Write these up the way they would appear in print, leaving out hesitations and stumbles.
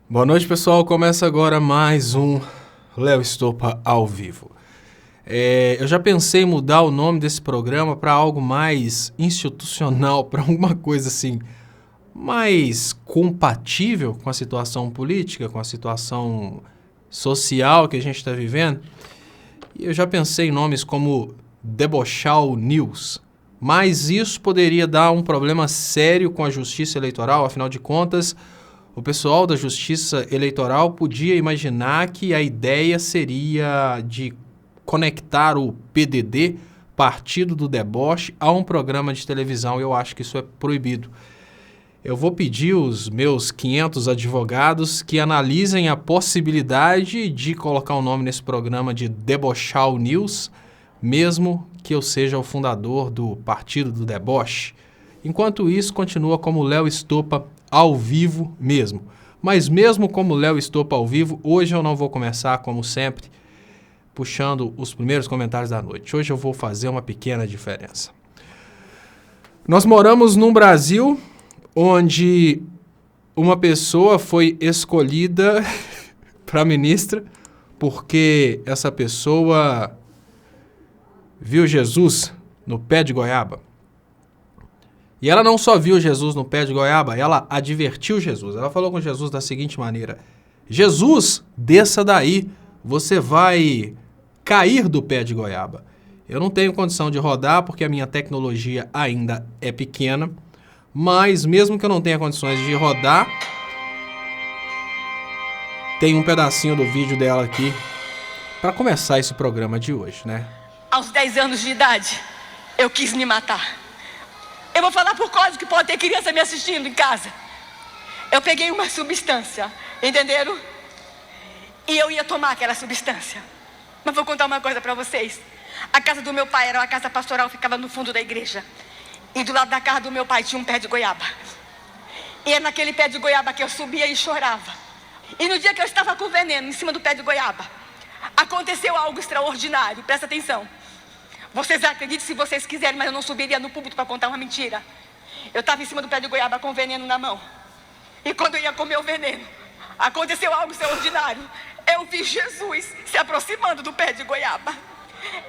Boa noite, pessoal. Começa agora mais um Léo Estopa ao vivo. Eu já pensei em mudar o nome desse programa para algo mais institucional, para alguma coisa assim, mais compatível com a situação política, com a situação social que a gente está vivendo. E eu já pensei em nomes como Debochal News, mas isso poderia dar um problema sério com a justiça eleitoral, afinal de contas. O pessoal da Justiça Eleitoral podia imaginar que a ideia seria de conectar o PDD, Partido do Deboche, a um programa de televisão. Eu acho que isso é proibido. Eu vou pedir os meus 500 advogados que analisem a possibilidade de colocar o nome nesse programa de Debochal News, mesmo que eu seja o fundador do Partido do Deboche. Enquanto isso, continua como Léo Estopa ao vivo mesmo. Mas mesmo como Léo Estopa ao vivo, hoje eu não vou começar, como sempre, puxando os primeiros comentários da noite. Hoje eu vou fazer uma pequena diferença. Nós moramos num Brasil onde uma pessoa foi escolhida para ministra porque essa pessoa viu Jesus no pé de goiaba. E ela não só viu Jesus no pé de goiaba, ela advertiu Jesus. Ela falou com Jesus da seguinte maneira: Jesus, desça daí, você vai cair do pé de goiaba. Eu não tenho condição de rodar porque a minha tecnologia ainda é pequena, mas mesmo que eu não tenha condições de rodar, tem um pedacinho do vídeo dela aqui para começar esse programa de hoje, né? Aos 10 anos de idade, eu quis me matar. Eu vou falar por código que pode ter criança me assistindo em casa. Eu peguei uma substância, entenderam? E eu ia tomar aquela substância. Mas vou contar uma coisa pra vocês. A casa do meu pai era uma casa pastoral, ficava no fundo da igreja. E do lado da casa do meu pai tinha um pé de goiaba. E é naquele pé de goiaba que eu subia e chorava. E no dia que eu estava com veneno em cima do pé de goiaba, aconteceu algo extraordinário, presta atenção. Vocês acreditem se vocês quiserem, mas eu não subiria no púlpito para contar uma mentira. Eu estava em cima do pé de goiaba com veneno na mão. E quando eu ia comer o veneno, aconteceu algo extraordinário. Eu vi Jesus se aproximando do pé de goiaba.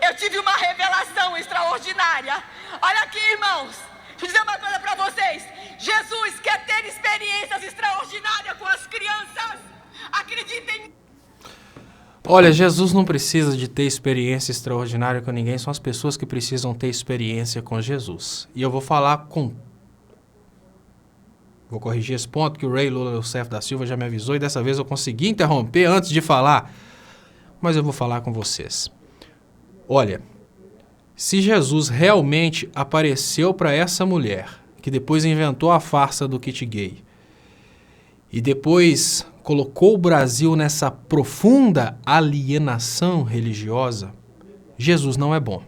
Eu tive uma revelação extraordinária. Olha aqui, irmãos. Deixa eu dizer uma coisa para vocês. Jesus quer ter experiências extraordinárias com as crianças. Acreditem. Olha, Jesus não precisa de ter experiência extraordinária com ninguém, são as pessoas que precisam ter experiência com Jesus. E eu vou falar com... Vou corrigir esse ponto que o Rei Lula Rousseff da Silva já me avisou e dessa vez eu consegui interromper antes de falar. Mas eu vou falar com vocês. Olha, se Jesus realmente apareceu para essa mulher, que depois inventou a farsa do kit gay, e depois colocou o Brasil nessa profunda alienação religiosa, Jesus não é bom.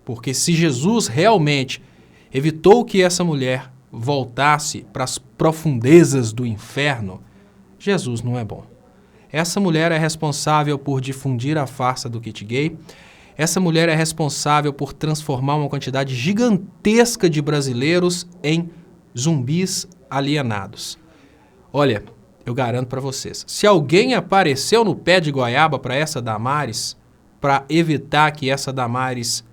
Porque se Jesus realmente evitou que essa mulher voltasse para as profundezas do inferno, Jesus não é bom. Essa mulher é responsável por difundir a farsa do kit gay. Essa mulher é responsável por transformar uma quantidade gigantesca de brasileiros em zumbis alienados. Olha, eu garanto para vocês, se alguém apareceu no pé de goiaba para essa Damares, para evitar que essa Damares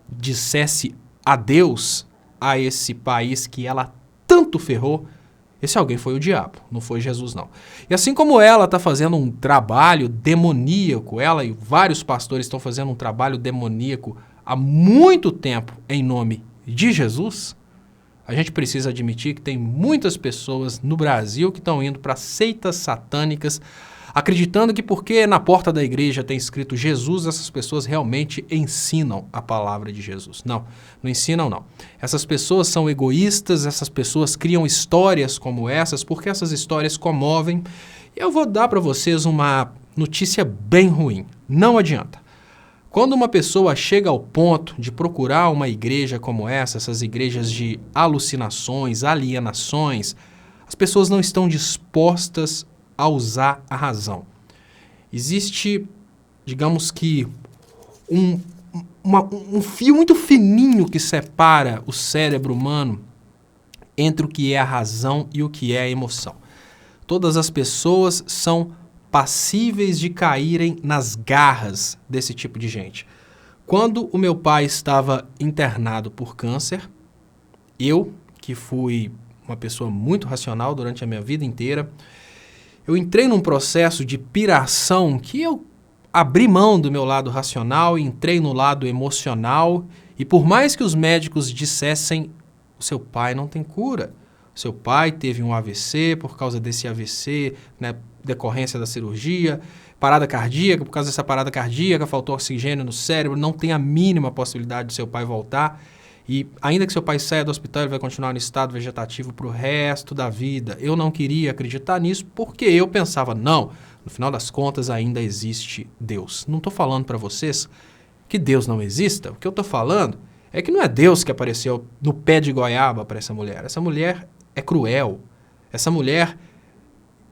dissesse adeus a esse país que ela tanto ferrou, esse alguém foi o diabo, não foi Jesus não. E assim como ela está fazendo um trabalho demoníaco, ela e vários pastores estão fazendo um trabalho demoníaco há muito tempo em nome de Jesus, a gente precisa admitir que tem muitas pessoas no Brasil que estão indo para seitas satânicas, acreditando que porque na porta da igreja tem escrito Jesus, essas pessoas realmente ensinam a palavra de Jesus. Não, não ensinam não. Essas pessoas são egoístas, essas pessoas criam histórias como essas, porque essas histórias comovem. E eu vou dar para vocês uma notícia bem ruim. Não adianta. Quando uma pessoa chega ao ponto de procurar uma igreja como essa, essas igrejas de alucinações, alienações, as pessoas não estão dispostas a usar a razão. Existe, digamos que, um fio muito fininho que separa o cérebro humano entre o que é a razão e o que é a emoção. Todas as pessoas são passíveis de caírem nas garras desse tipo de gente. Quando o meu pai estava internado por câncer, eu, que fui uma pessoa muito racional durante a minha vida inteira, eu entrei num processo de piração que eu abri mão do meu lado racional e entrei no lado emocional. E por mais que os médicos dissessem, o seu pai não tem cura, o seu pai teve um AVC, por causa desse AVC, né, decorrência da cirurgia, parada cardíaca, por causa dessa parada cardíaca, faltou oxigênio no cérebro, não tem a mínima possibilidade de seu pai voltar. E ainda que seu pai saia do hospital, ele vai continuar no estado vegetativo para o resto da vida. Eu não queria acreditar nisso porque eu pensava, não, no final das contas ainda existe Deus. Não estou falando para vocês que Deus não exista. O que eu estou falando é que não é Deus que apareceu no pé de goiaba para essa mulher. Essa mulher é cruel. Essa mulher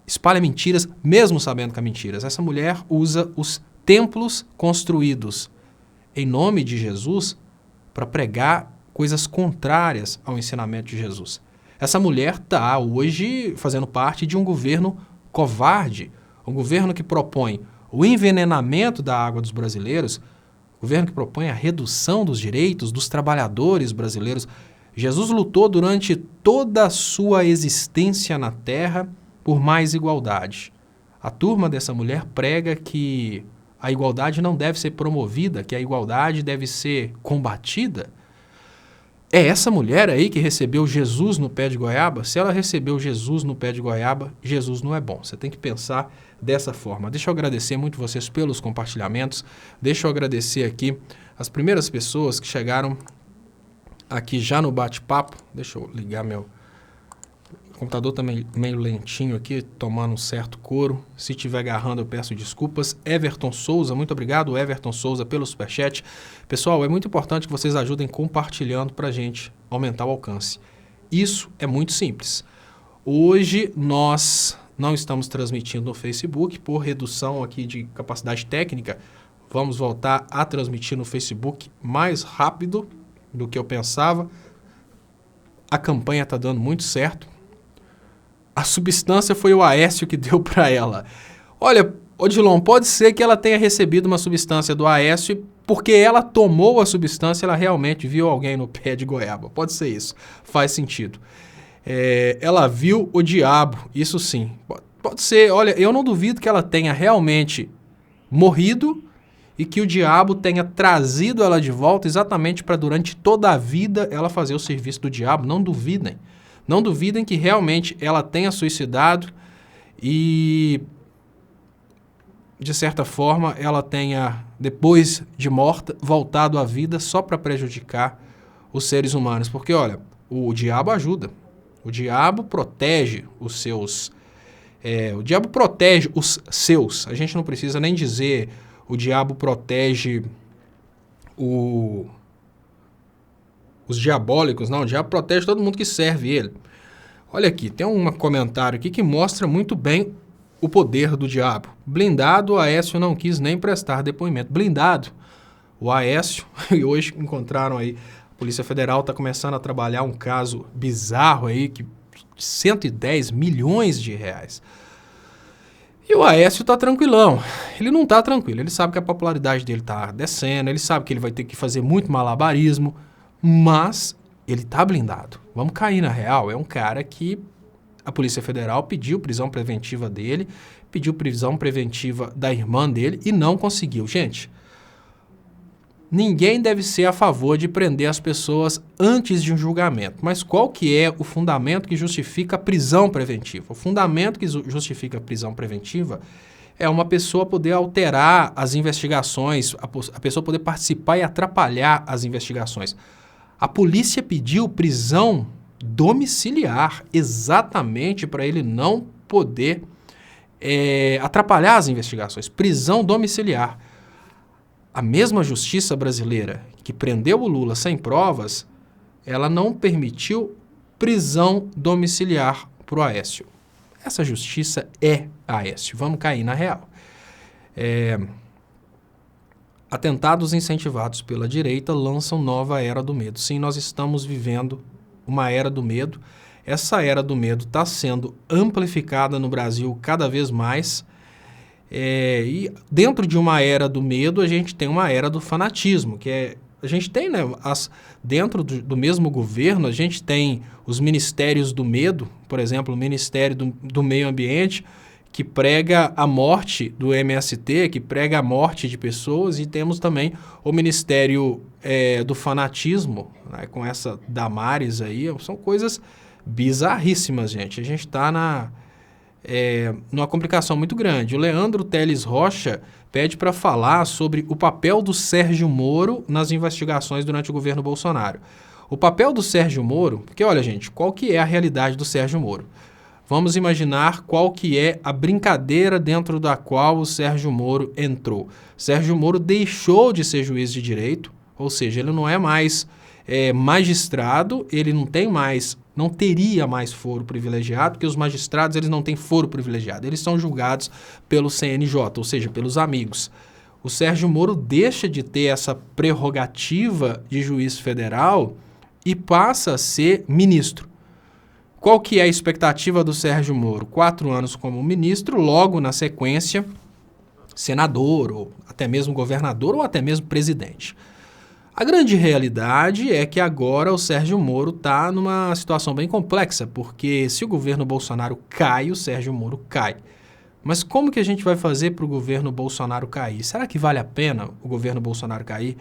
espalha mentiras, mesmo sabendo que é mentiras. Essa mulher usa os templos construídos em nome de Jesus para pregar coisas contrárias ao ensinamento de Jesus. Essa mulher está hoje fazendo parte de um governo covarde, um governo que propõe o envenenamento da água dos brasileiros, um governo que propõe a redução dos direitos dos trabalhadores brasileiros. Jesus lutou durante toda a sua existência na Terra por mais igualdade. A turma dessa mulher prega que a igualdade não deve ser promovida, que a igualdade deve ser combatida. É essa mulher aí que recebeu Jesus no pé de goiaba? Se ela recebeu Jesus no pé de goiaba, Jesus não é bom. Você tem que pensar dessa forma. Deixa eu agradecer muito vocês pelos compartilhamentos. Deixa eu agradecer aqui as primeiras pessoas que chegaram aqui já no bate-papo. Deixa eu ligar o computador tá meio lentinho aqui, tomando um certo couro. Se estiver agarrando, eu peço desculpas. Everton Souza, muito obrigado, Everton Souza, pelo superchat. Pessoal, é muito importante que vocês ajudem compartilhando para a gente aumentar o alcance. Isso é muito simples. Hoje nós não estamos transmitindo no Facebook por redução aqui de capacidade técnica. Vamos voltar a transmitir no Facebook mais rápido do que eu pensava. A campanha está dando muito certo. A substância foi o Aécio que deu para ela. Olha, Odilon, pode ser que ela tenha recebido uma substância do Aécio porque ela tomou a substância, ela realmente viu alguém no pé de goiaba. Pode ser isso, faz sentido. Ela viu o diabo, isso sim. Pode ser, olha, eu não duvido que ela tenha realmente morrido e que o diabo tenha trazido ela de volta exatamente para durante toda a vida ela fazer o serviço do diabo. Não duvidem. Não duvidem que realmente ela tenha suicidado e, de certa forma, ela tenha, depois de morta, voltado à vida só para prejudicar os seres humanos. Porque, olha, o diabo ajuda. O diabo protege os seus... o diabo protege os seus. A gente não precisa nem dizer o diabo protege os diabólicos, não, o diabo protege todo mundo que serve ele. Olha aqui, tem um comentário aqui que mostra muito bem o poder do diabo. Blindado, o Aécio não quis nem prestar depoimento. Blindado, o Aécio, e hoje encontraram aí, a Polícia Federal está começando a trabalhar um caso bizarro aí, que 110 milhões de reais. E o Aécio está tranquilão. Ele não está tranquilo, ele sabe que a popularidade dele está descendo, ele sabe que ele vai ter que fazer muito malabarismo, mas ele tá blindado. Vamos cair na real. É um cara que a Polícia Federal pediu prisão preventiva dele, pediu prisão preventiva da irmã dele e não conseguiu. Gente, ninguém deve ser a favor de prender as pessoas antes de um julgamento. Mas qual que é o fundamento que justifica a prisão preventiva? O fundamento que justifica a prisão preventiva é uma pessoa poder alterar as investigações, a pessoa poder participar e atrapalhar as investigações. A polícia pediu prisão domiciliar exatamente para ele não poder atrapalhar as investigações. Prisão domiciliar. A mesma justiça brasileira que prendeu o Lula sem provas, ela não permitiu prisão domiciliar para o Aécio. Essa justiça é Aécio. Vamos cair na real. Atentados incentivados pela direita lançam nova era do medo. Sim, nós estamos vivendo uma era do medo. essa era do medo está sendo amplificada no Brasil cada vez mais. E dentro de uma era do medo, a gente tem uma era do fanatismo, a gente tem, né, dentro do mesmo governo, a gente tem os ministérios do medo, por exemplo, o Ministério do Meio Ambiente, que prega a morte do MST, que prega a morte de pessoas, e temos também o Ministério do Fanatismo, né, com essa Damares aí. São coisas bizarríssimas, gente. A gente está numa complicação muito grande. O Leandro Teles Rocha pede para falar sobre o papel do Sérgio Moro nas investigações durante o governo Bolsonaro. O papel do Sérgio Moro, porque olha, gente, qual que é a realidade do Sérgio Moro? Vamos imaginar qual que é a brincadeira dentro da qual o Sérgio Moro entrou. Sérgio Moro deixou de ser juiz de direito, ou seja, ele não é mais magistrado, ele não teria mais foro privilegiado, porque os magistrados eles não têm foro privilegiado, eles são julgados pelo CNJ, ou seja, pelos amigos. O Sérgio Moro deixa de ter essa prerrogativa de juiz federal e passa a ser ministro. Qual que é a expectativa do Sérgio Moro? 4 anos como ministro, logo na sequência, senador, ou até mesmo governador, ou até mesmo presidente. A grande realidade é que agora o Sérgio Moro está numa situação bem complexa, porque se o governo Bolsonaro cai, o Sérgio Moro cai. Mas como que a gente vai fazer para o governo Bolsonaro cair? Será que vale a pena o governo Bolsonaro cair?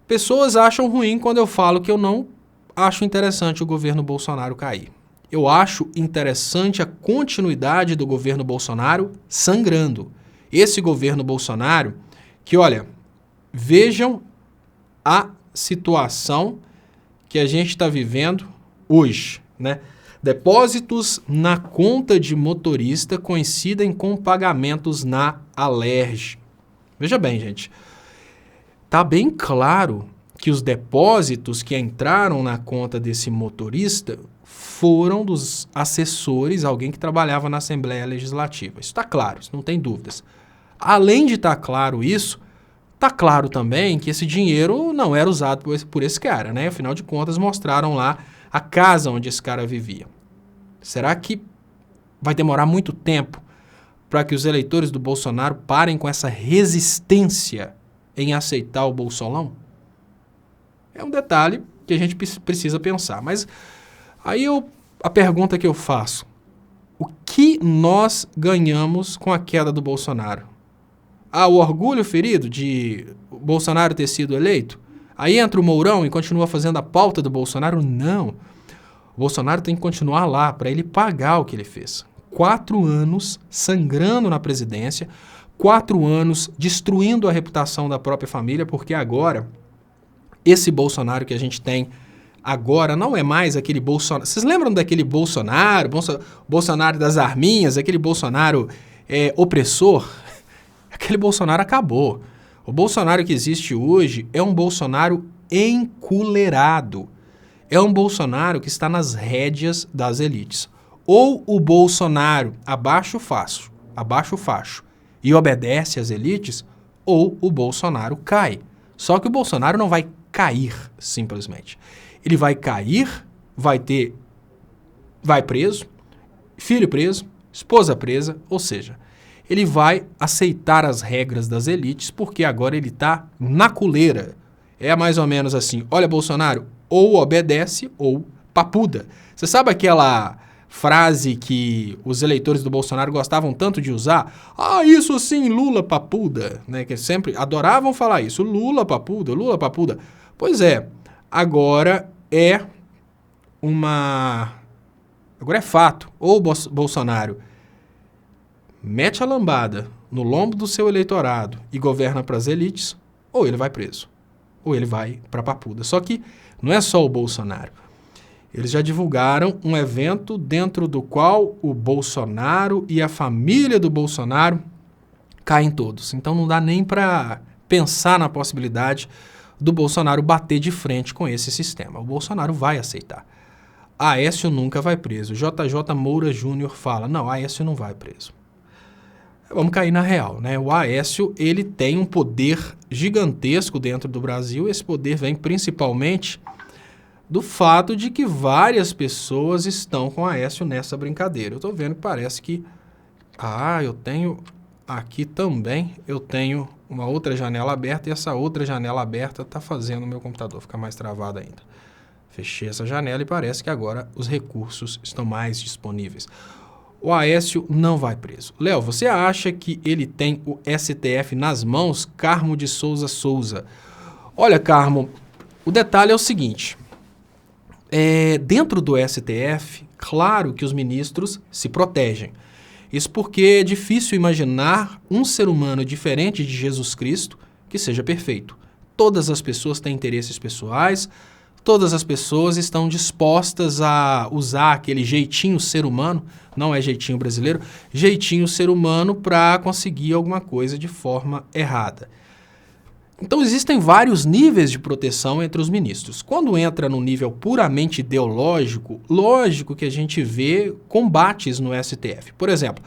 Pessoas acham ruim quando eu falo que eu não acho interessante o governo Bolsonaro cair. Eu acho interessante a continuidade do governo Bolsonaro sangrando. Esse governo Bolsonaro, que olha, vejam a situação que a gente está vivendo hoje, né? Depósitos na conta de motorista coincidem com pagamentos na Alerj. Veja bem, gente, tá bem claro que os depósitos que entraram na conta desse motorista foram dos assessores, alguém que trabalhava na Assembleia Legislativa. Isso está claro, isso não tem dúvidas. Além de estar claro isso, está claro também que esse dinheiro não era usado por esse cara, né? Afinal de contas, mostraram lá a casa onde esse cara vivia. Será que vai demorar muito tempo para que os eleitores do Bolsonaro parem com essa resistência em aceitar o Bolsolão? É um detalhe que a gente precisa pensar. Mas aí a pergunta que eu faço: o que nós ganhamos com a queda do Bolsonaro? O orgulho ferido de o Bolsonaro ter sido eleito? Aí entra o Mourão e continua fazendo a pauta do Bolsonaro? Não. O Bolsonaro tem que continuar lá para ele pagar o que ele fez. 4 anos sangrando na presidência, 4 anos destruindo a reputação da própria família, porque agora, esse Bolsonaro que a gente tem agora não é mais aquele Bolsonaro. Vocês lembram daquele Bolsonaro, Bolsonaro das arminhas, aquele Bolsonaro opressor? Aquele Bolsonaro acabou. O Bolsonaro que existe hoje é um Bolsonaro enculerado. É um Bolsonaro que está nas rédeas das elites. Ou o Bolsonaro abaixa o facho e obedece às elites, ou o Bolsonaro cai. Só que o Bolsonaro não vai cair, simplesmente. Ele vai cair, vai preso, filho preso, esposa presa, ou seja, ele vai aceitar as regras das elites porque agora ele está na coleira. É mais ou menos assim: olha, Bolsonaro, ou obedece ou papuda. Você sabe aquela frase que os eleitores do Bolsonaro gostavam tanto de usar? Isso sim, Lula papuda, né? Que sempre adoravam falar isso: Lula papuda, Lula papuda. Pois é, agora é fato. Ou Bolsonaro mete a lambada no lombo do seu eleitorado e governa para as elites, ou ele vai preso, ou ele vai para a papuda. Só que não é só o Bolsonaro. Eles já divulgaram um evento dentro do qual o Bolsonaro e a família do Bolsonaro caem todos. Então não dá nem para pensar na possibilidade do Bolsonaro bater de frente com esse sistema. O Bolsonaro vai aceitar. Aécio nunca vai preso. JJ Moura Júnior fala: não, Aécio não vai preso. Vamos cair na real, né? O Aécio, ele tem um poder gigantesco dentro do Brasil. Esse poder vem principalmente do fato de que várias pessoas estão com Aécio nessa brincadeira. Eu estou vendo que parece que... eu tenho aqui também, eu tenho uma outra janela aberta e essa outra janela aberta está fazendo o meu computador ficar mais travado ainda. Fechei essa janela e parece que agora os recursos estão mais disponíveis. O Aécio não vai preso. Léo, você acha que ele tem o STF nas mãos? Carmo de Souza Souza. Olha, Carmo, o detalhe é o seguinte. Dentro do STF, claro que os ministros se protegem. Isso porque é difícil imaginar um ser humano diferente de Jesus Cristo que seja perfeito. Todas as pessoas têm interesses pessoais, todas as pessoas estão dispostas a usar aquele jeitinho ser humano, não é jeitinho brasileiro, jeitinho ser humano para conseguir alguma coisa de forma errada. Então existem vários níveis de proteção entre os ministros. Quando entra no nível puramente ideológico, lógico que a gente vê combates no STF. Por exemplo,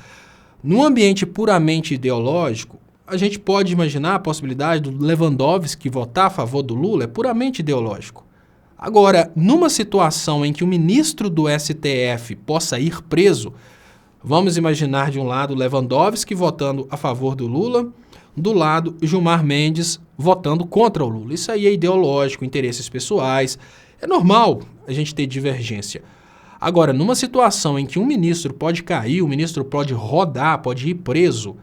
num ambiente puramente ideológico, a gente pode imaginar a possibilidade do Lewandowski votar a favor do Lula, é puramente ideológico. Agora, numa situação em que o ministro do STF possa ir preso, vamos imaginar de um lado Lewandowski votando a favor do Lula, do lado Gilmar Mendes votando contra o Lula. Isso aí é ideológico, interesses pessoais. É normal a gente ter divergência. Agora, numa situação em que um ministro pode cair, o ministro pode rodar, pode ir preso,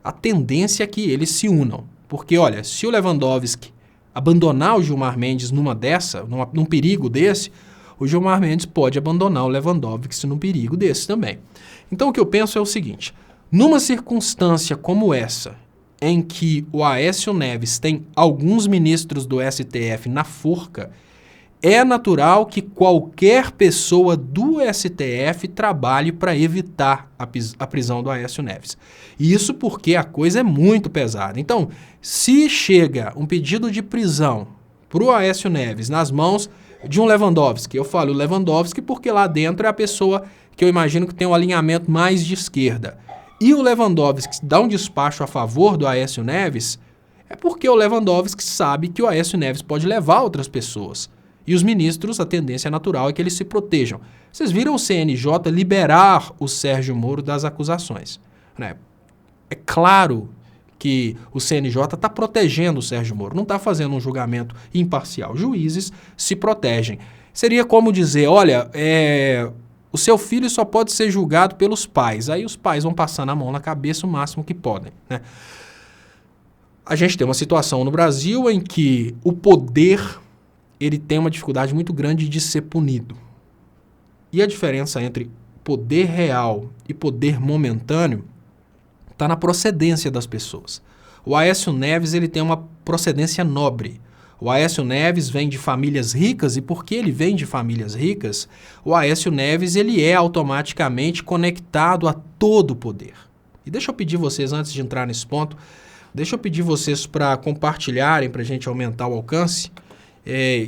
a tendência é que eles se unam. Porque, olha, se o Lewandowski abandonar o Gilmar Mendes num perigo desse, o Gilmar Mendes pode abandonar o Lewandowski num perigo desse também. Então, o que eu penso é o seguinte. Numa circunstância como essa, em que o Aécio Neves tem alguns ministros do STF na forca, é natural que qualquer pessoa do STF trabalhe para evitar a prisão do Aécio Neves. Isso porque a coisa é muito pesada. Então, se chega um pedido de prisão para o Aécio Neves nas mãos de um Lewandowski, eu falo Lewandowski porque lá dentro é a pessoa que eu imagino que tem um alinhamento mais de esquerda, e o Lewandowski dá um despacho a favor do Aécio Neves, é porque o Lewandowski sabe que o Aécio Neves pode levar outras pessoas. E os ministros, a tendência natural é que eles se protejam. Vocês viram o CNJ liberar o Sérgio Moro das acusações, né? É claro que o CNJ está protegendo o Sérgio Moro, não está fazendo um julgamento imparcial. Juízes se protegem. Seria como dizer, olha, o seu filho só pode ser julgado pelos pais. Aí os pais vão passando a mão na cabeça o máximo que podem, né? A gente tem uma situação no Brasil em que o poder ele tem uma dificuldade muito grande de ser punido. E a diferença entre poder real e poder momentâneo está na procedência das pessoas. O Aécio Neves ele tem uma procedência nobre. O Aécio Neves vem de famílias ricas e porque ele vem de famílias ricas, o Aécio Neves ele é automaticamente conectado a todo o poder. E deixa eu pedir vocês, antes de entrar nesse ponto, deixa eu pedir vocês para compartilharem, para a gente aumentar o alcance.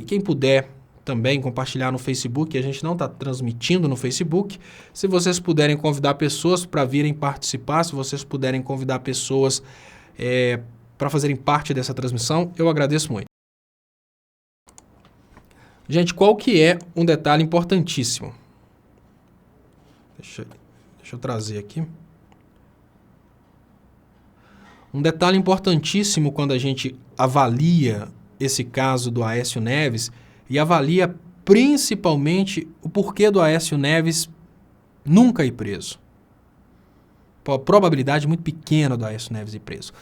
Quem puder também compartilhar no Facebook, a gente não está transmitindo no Facebook. Se vocês puderem convidar pessoas para virem participar, se vocês puderem convidar pessoas para fazerem parte dessa transmissão, eu agradeço muito. Gente, qual que é um detalhe importantíssimo? Deixa eu trazer aqui. Um detalhe importantíssimo quando a gente avalia esse caso do Aécio Neves e avalia principalmente o porquê do Aécio Neves nunca ir preso. A probabilidade muito pequena do Aécio Neves ir preso.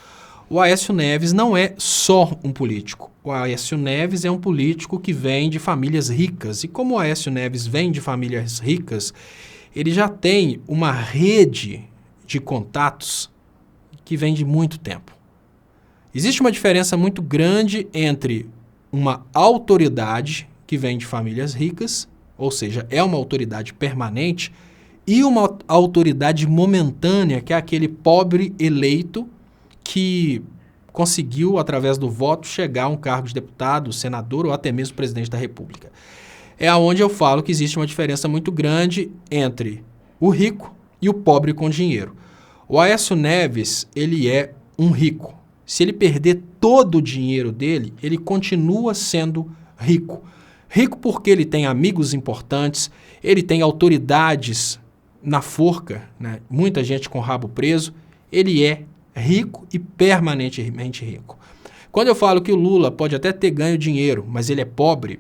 O Aécio Neves não é só um político. O Aécio Neves é um político que vem de famílias ricas. E como o Aécio Neves vem de famílias ricas, ele já tem uma rede de contatos que vem de muito tempo. Existe uma diferença muito grande entre uma autoridade que vem de famílias ricas, ou seja, é uma autoridade permanente, e uma autoridade momentânea, que é aquele pobre eleito que conseguiu, através do voto, chegar a um cargo de deputado, senador ou até mesmo presidente da República. É onde eu falo que existe uma diferença muito grande entre o rico e o pobre com dinheiro. O Aécio Neves, ele é um rico. Se ele perder todo o dinheiro dele, ele continua sendo rico. Rico porque ele tem amigos importantes, ele tem autoridades na forca, né? Muita gente com rabo preso. Ele é rico e permanentemente rico. Quando eu falo que o Lula pode até ter ganho dinheiro, mas ele é pobre,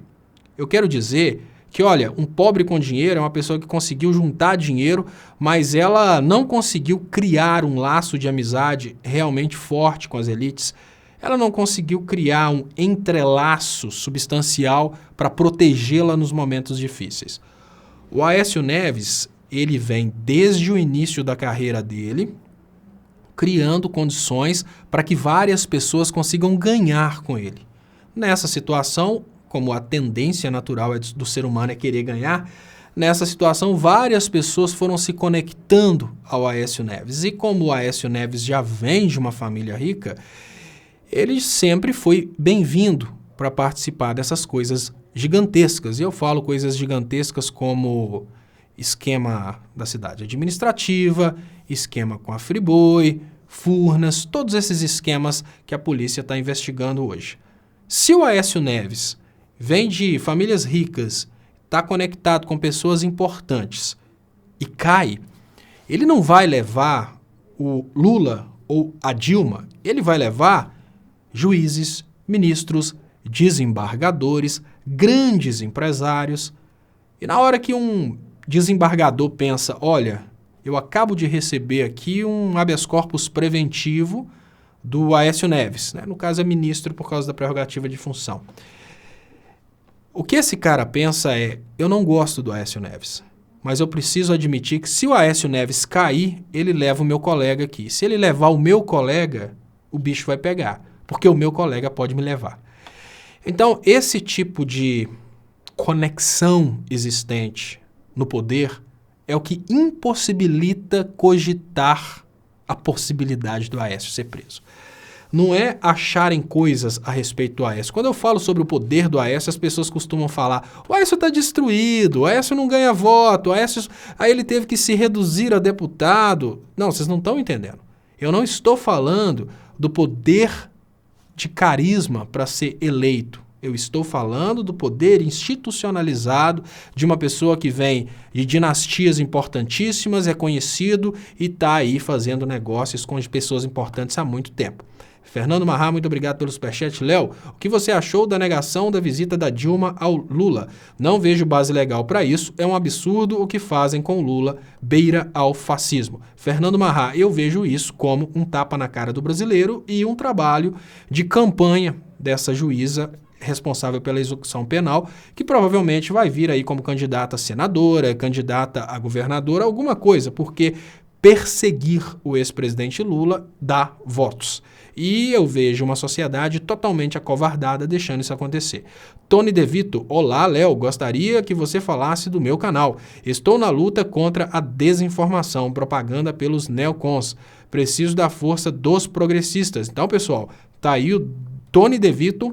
eu quero dizer que, olha, um pobre com dinheiro é uma pessoa que conseguiu juntar dinheiro, mas ela não conseguiu criar um laço de amizade realmente forte com as elites. Ela não conseguiu criar um entrelaço substancial para protegê-la nos momentos difíceis. O Aécio Neves, ele vem desde o início da carreira dele, criando condições para que várias pessoas consigam ganhar com ele. Nessa situação, como a tendência natural do ser humano é querer ganhar, nessa situação várias pessoas foram se conectando ao Aécio Neves. E como o Aécio Neves já vem de uma família rica, ele sempre foi bem-vindo para participar dessas coisas gigantescas. E eu falo coisas gigantescas como esquema da cidade administrativa, esquema com a Friboi, Furnas, todos esses esquemas que a polícia está investigando hoje. Se o Aécio Neves vem de famílias ricas, está conectado com pessoas importantes e cai, ele não vai levar o Lula ou a Dilma, ele vai levar juízes, ministros, desembargadores, grandes empresários. E na hora que um desembargador pensa, olha, eu acabo de receber aqui um habeas corpus preventivo do Aécio Neves, né? No caso é ministro por causa da prerrogativa de função. O que esse cara pensa é, eu não gosto do Aécio Neves, mas eu preciso admitir que se o Aécio Neves cair, ele leva o meu colega aqui. Se ele levar o meu colega, o bicho vai pegar, porque o meu colega pode me levar. Então, esse tipo de conexão existente no poder é o que impossibilita cogitar a possibilidade do Aécio ser preso. Não é acharem coisas a respeito do Aécio. Quando eu falo sobre o poder do Aécio, as pessoas costumam falar, o Aécio está destruído, o Aécio não ganha voto, o Aécio... aí ele teve que se reduzir a deputado. Não, vocês não estão entendendo. Eu não estou falando do poder de carisma para ser eleito. Eu estou falando do poder institucionalizado de uma pessoa que vem de dinastias importantíssimas, é conhecido e está aí fazendo negócios com pessoas importantes há muito tempo. Fernando Marrá, muito obrigado pelo superchat. Léo, o que você achou da negação da visita da Dilma ao Lula? Não vejo base legal para isso, é um absurdo o que fazem com o Lula, beira ao fascismo. Fernando Marrá, eu vejo isso como um tapa na cara do brasileiro e um trabalho de campanha dessa juíza responsável pela execução penal, que provavelmente vai vir aí como candidata a senadora, candidata a governadora, alguma coisa, porque perseguir o ex-presidente Lula dá votos. E eu vejo uma sociedade totalmente acovardada deixando isso acontecer. Tony De Vito, olá Léo, gostaria que você falasse do meu canal. Estou na luta contra a desinformação, propaganda pelos neocons. Preciso da força dos progressistas. Então, pessoal, tá aí o Tony De Vito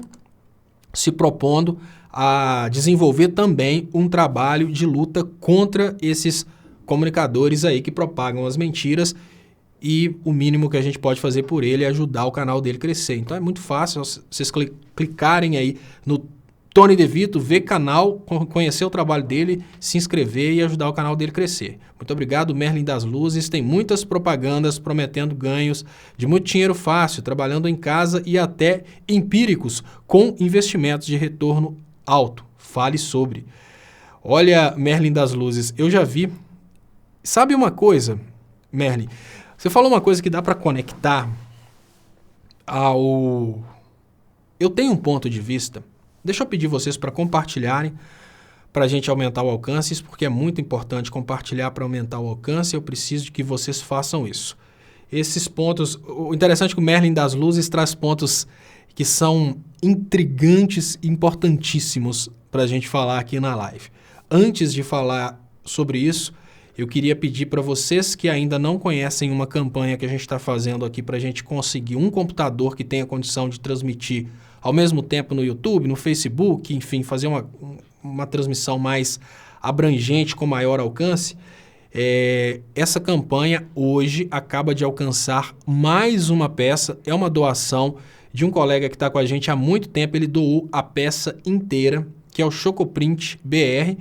se propondo a desenvolver também um trabalho de luta contra esses comunicadores aí que propagam as mentiras, e o mínimo que a gente pode fazer por ele é ajudar o canal dele a crescer. Então é muito fácil vocês clicarem aí no Tony De Vito, ver canal, conhecer o trabalho dele, se inscrever e ajudar o canal dele a crescer. Muito obrigado, Merlin das Luzes. Tem muitas propagandas prometendo ganhos de muito dinheiro fácil, trabalhando em casa e até empíricos, com investimentos de retorno alto. Fale sobre. Olha, Merlin das Luzes, eu já vi. Sabe uma coisa, Merlin? Você falou uma coisa que dá para conectar ao... Eu tenho um ponto de vista. Deixa eu pedir vocês para compartilharem, para a gente aumentar o alcance, isso porque é muito importante compartilhar para aumentar o alcance, eu preciso de que vocês façam isso. Esses pontos, o interessante é que o Merlin das Luzes traz pontos que são intrigantes e importantíssimos para a gente falar aqui na live. Antes de falar sobre isso, eu queria pedir para vocês que ainda não conhecem uma campanha que a gente está fazendo aqui para a gente conseguir um computador que tenha condição de transmitir ao mesmo tempo no YouTube, no Facebook, enfim, fazer uma transmissão mais abrangente, com maior alcance. Essa campanha hoje acaba de alcançar mais uma peça, é uma doação de um colega que está com a gente há muito tempo, ele doou a peça inteira, que é o Chocoprint BR.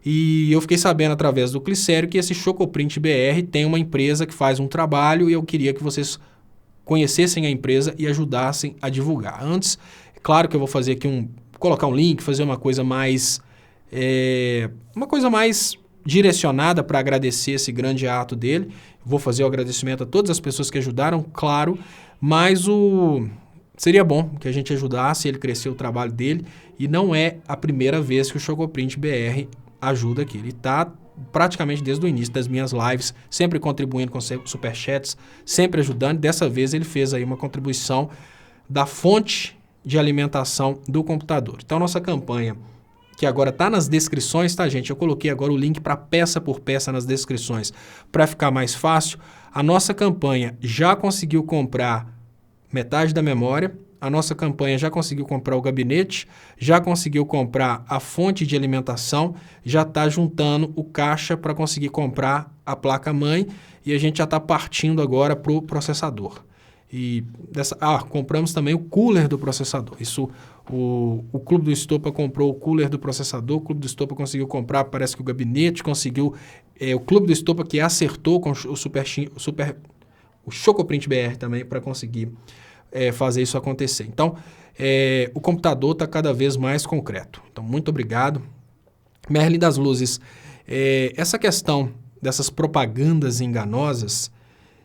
E eu fiquei sabendo através do Clicério que esse Chocoprint BR tem uma empresa que faz um trabalho e eu queria que vocês conhecessem a empresa e ajudassem a divulgar. Antes, é claro que eu vou fazer aqui colocar um link, fazer uma coisa mais direcionada para agradecer esse grande ato dele. Vou fazer o agradecimento a todas as pessoas que ajudaram, claro, mas seria bom que a gente ajudasse ele crescer o trabalho dele e não é a primeira vez que o Chocoprint BR ajuda aqui. Ele está praticamente desde o início das minhas lives, sempre contribuindo com superchats, sempre ajudando. Dessa vez ele fez aí uma contribuição da fonte de alimentação do computador. Então, nossa campanha, que agora está nas descrições, tá, gente? Eu coloquei agora o link para peça por peça nas descrições para ficar mais fácil. A nossa campanha já conseguiu comprar metade da memória, a nossa campanha já conseguiu comprar o gabinete, já conseguiu comprar a fonte de alimentação, já está juntando o caixa para conseguir comprar a placa-mãe e a gente já está partindo agora para o processador. Compramos também o cooler do processador. Isso, o Clube do Estopa comprou o cooler do processador, o Clube do Estopa conseguiu comprar, parece que o gabinete conseguiu, o Clube do Estopa que acertou com o Chocoprint BR também para conseguir fazer isso acontecer. Então, o computador está cada vez mais concreto. Então, muito obrigado. Merlin das Luzes, essa questão dessas propagandas enganosas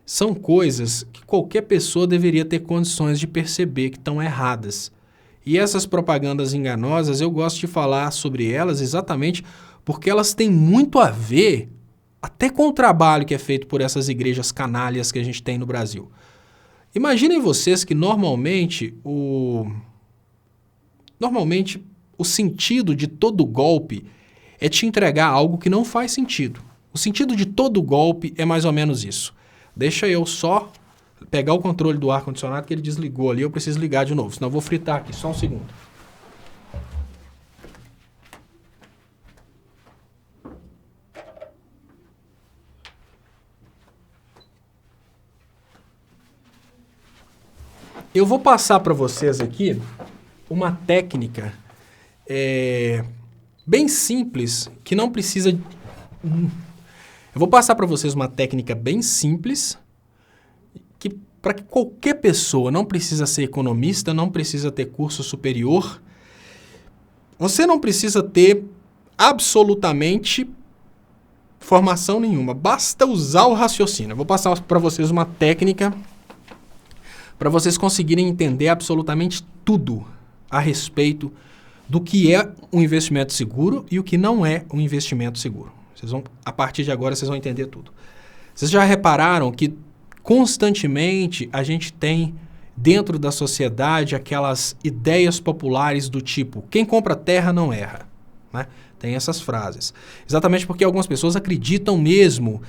são coisas que qualquer pessoa deveria ter condições de perceber que estão erradas. E essas propagandas enganosas, eu gosto de falar sobre elas exatamente porque elas têm muito a ver até com o trabalho que é feito por essas igrejas canalhas que a gente tem no Brasil. Imaginem vocês que normalmente o sentido de todo golpe é te entregar algo que não faz sentido. O sentido de todo golpe é mais ou menos isso. Deixa eu só pegar o controle do ar-condicionado que ele desligou ali, eu preciso ligar de novo, senão eu vou fritar aqui, só um segundo. Eu vou passar para vocês aqui uma técnica bem simples, que não precisa... Eu vou passar para vocês uma técnica bem simples, para que qualquer pessoa, não precisa ser economista, não precisa ter curso superior, você não precisa ter absolutamente formação nenhuma, basta usar o raciocínio. Eu vou passar para vocês uma técnica para vocês conseguirem entender absolutamente tudo a respeito do que é um investimento seguro e o que não é um investimento seguro. A partir de agora, vocês vão entender tudo. Vocês já repararam que constantemente a gente tem dentro da sociedade aquelas ideias populares do tipo, quem compra terra não erra, né? Tem essas frases. Exatamente porque algumas pessoas acreditam mesmo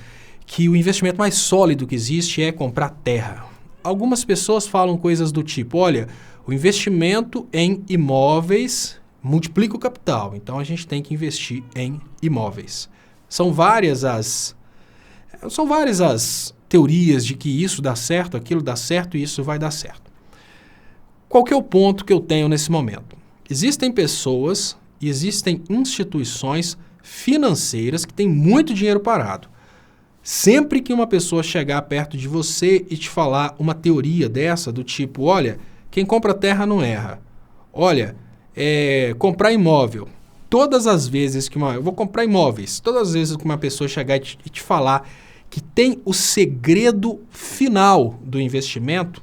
que o investimento mais sólido que existe é comprar terra. Algumas pessoas falam coisas do tipo, olha, o investimento em imóveis multiplica o capital, então a gente tem que investir em imóveis. São várias as teorias de que isso dá certo, aquilo dá certo e isso vai dar certo. Qual que é o ponto que eu tenho nesse momento? Existem pessoas e existem instituições financeiras que têm muito dinheiro parado. Sempre que uma pessoa chegar perto de você e te falar uma teoria dessa, do tipo, olha, quem compra terra não erra. Olha, comprar imóvel. Todas as vezes que eu vou comprar imóveis, todas as vezes que uma pessoa chegar e te falar que tem o segredo final do investimento,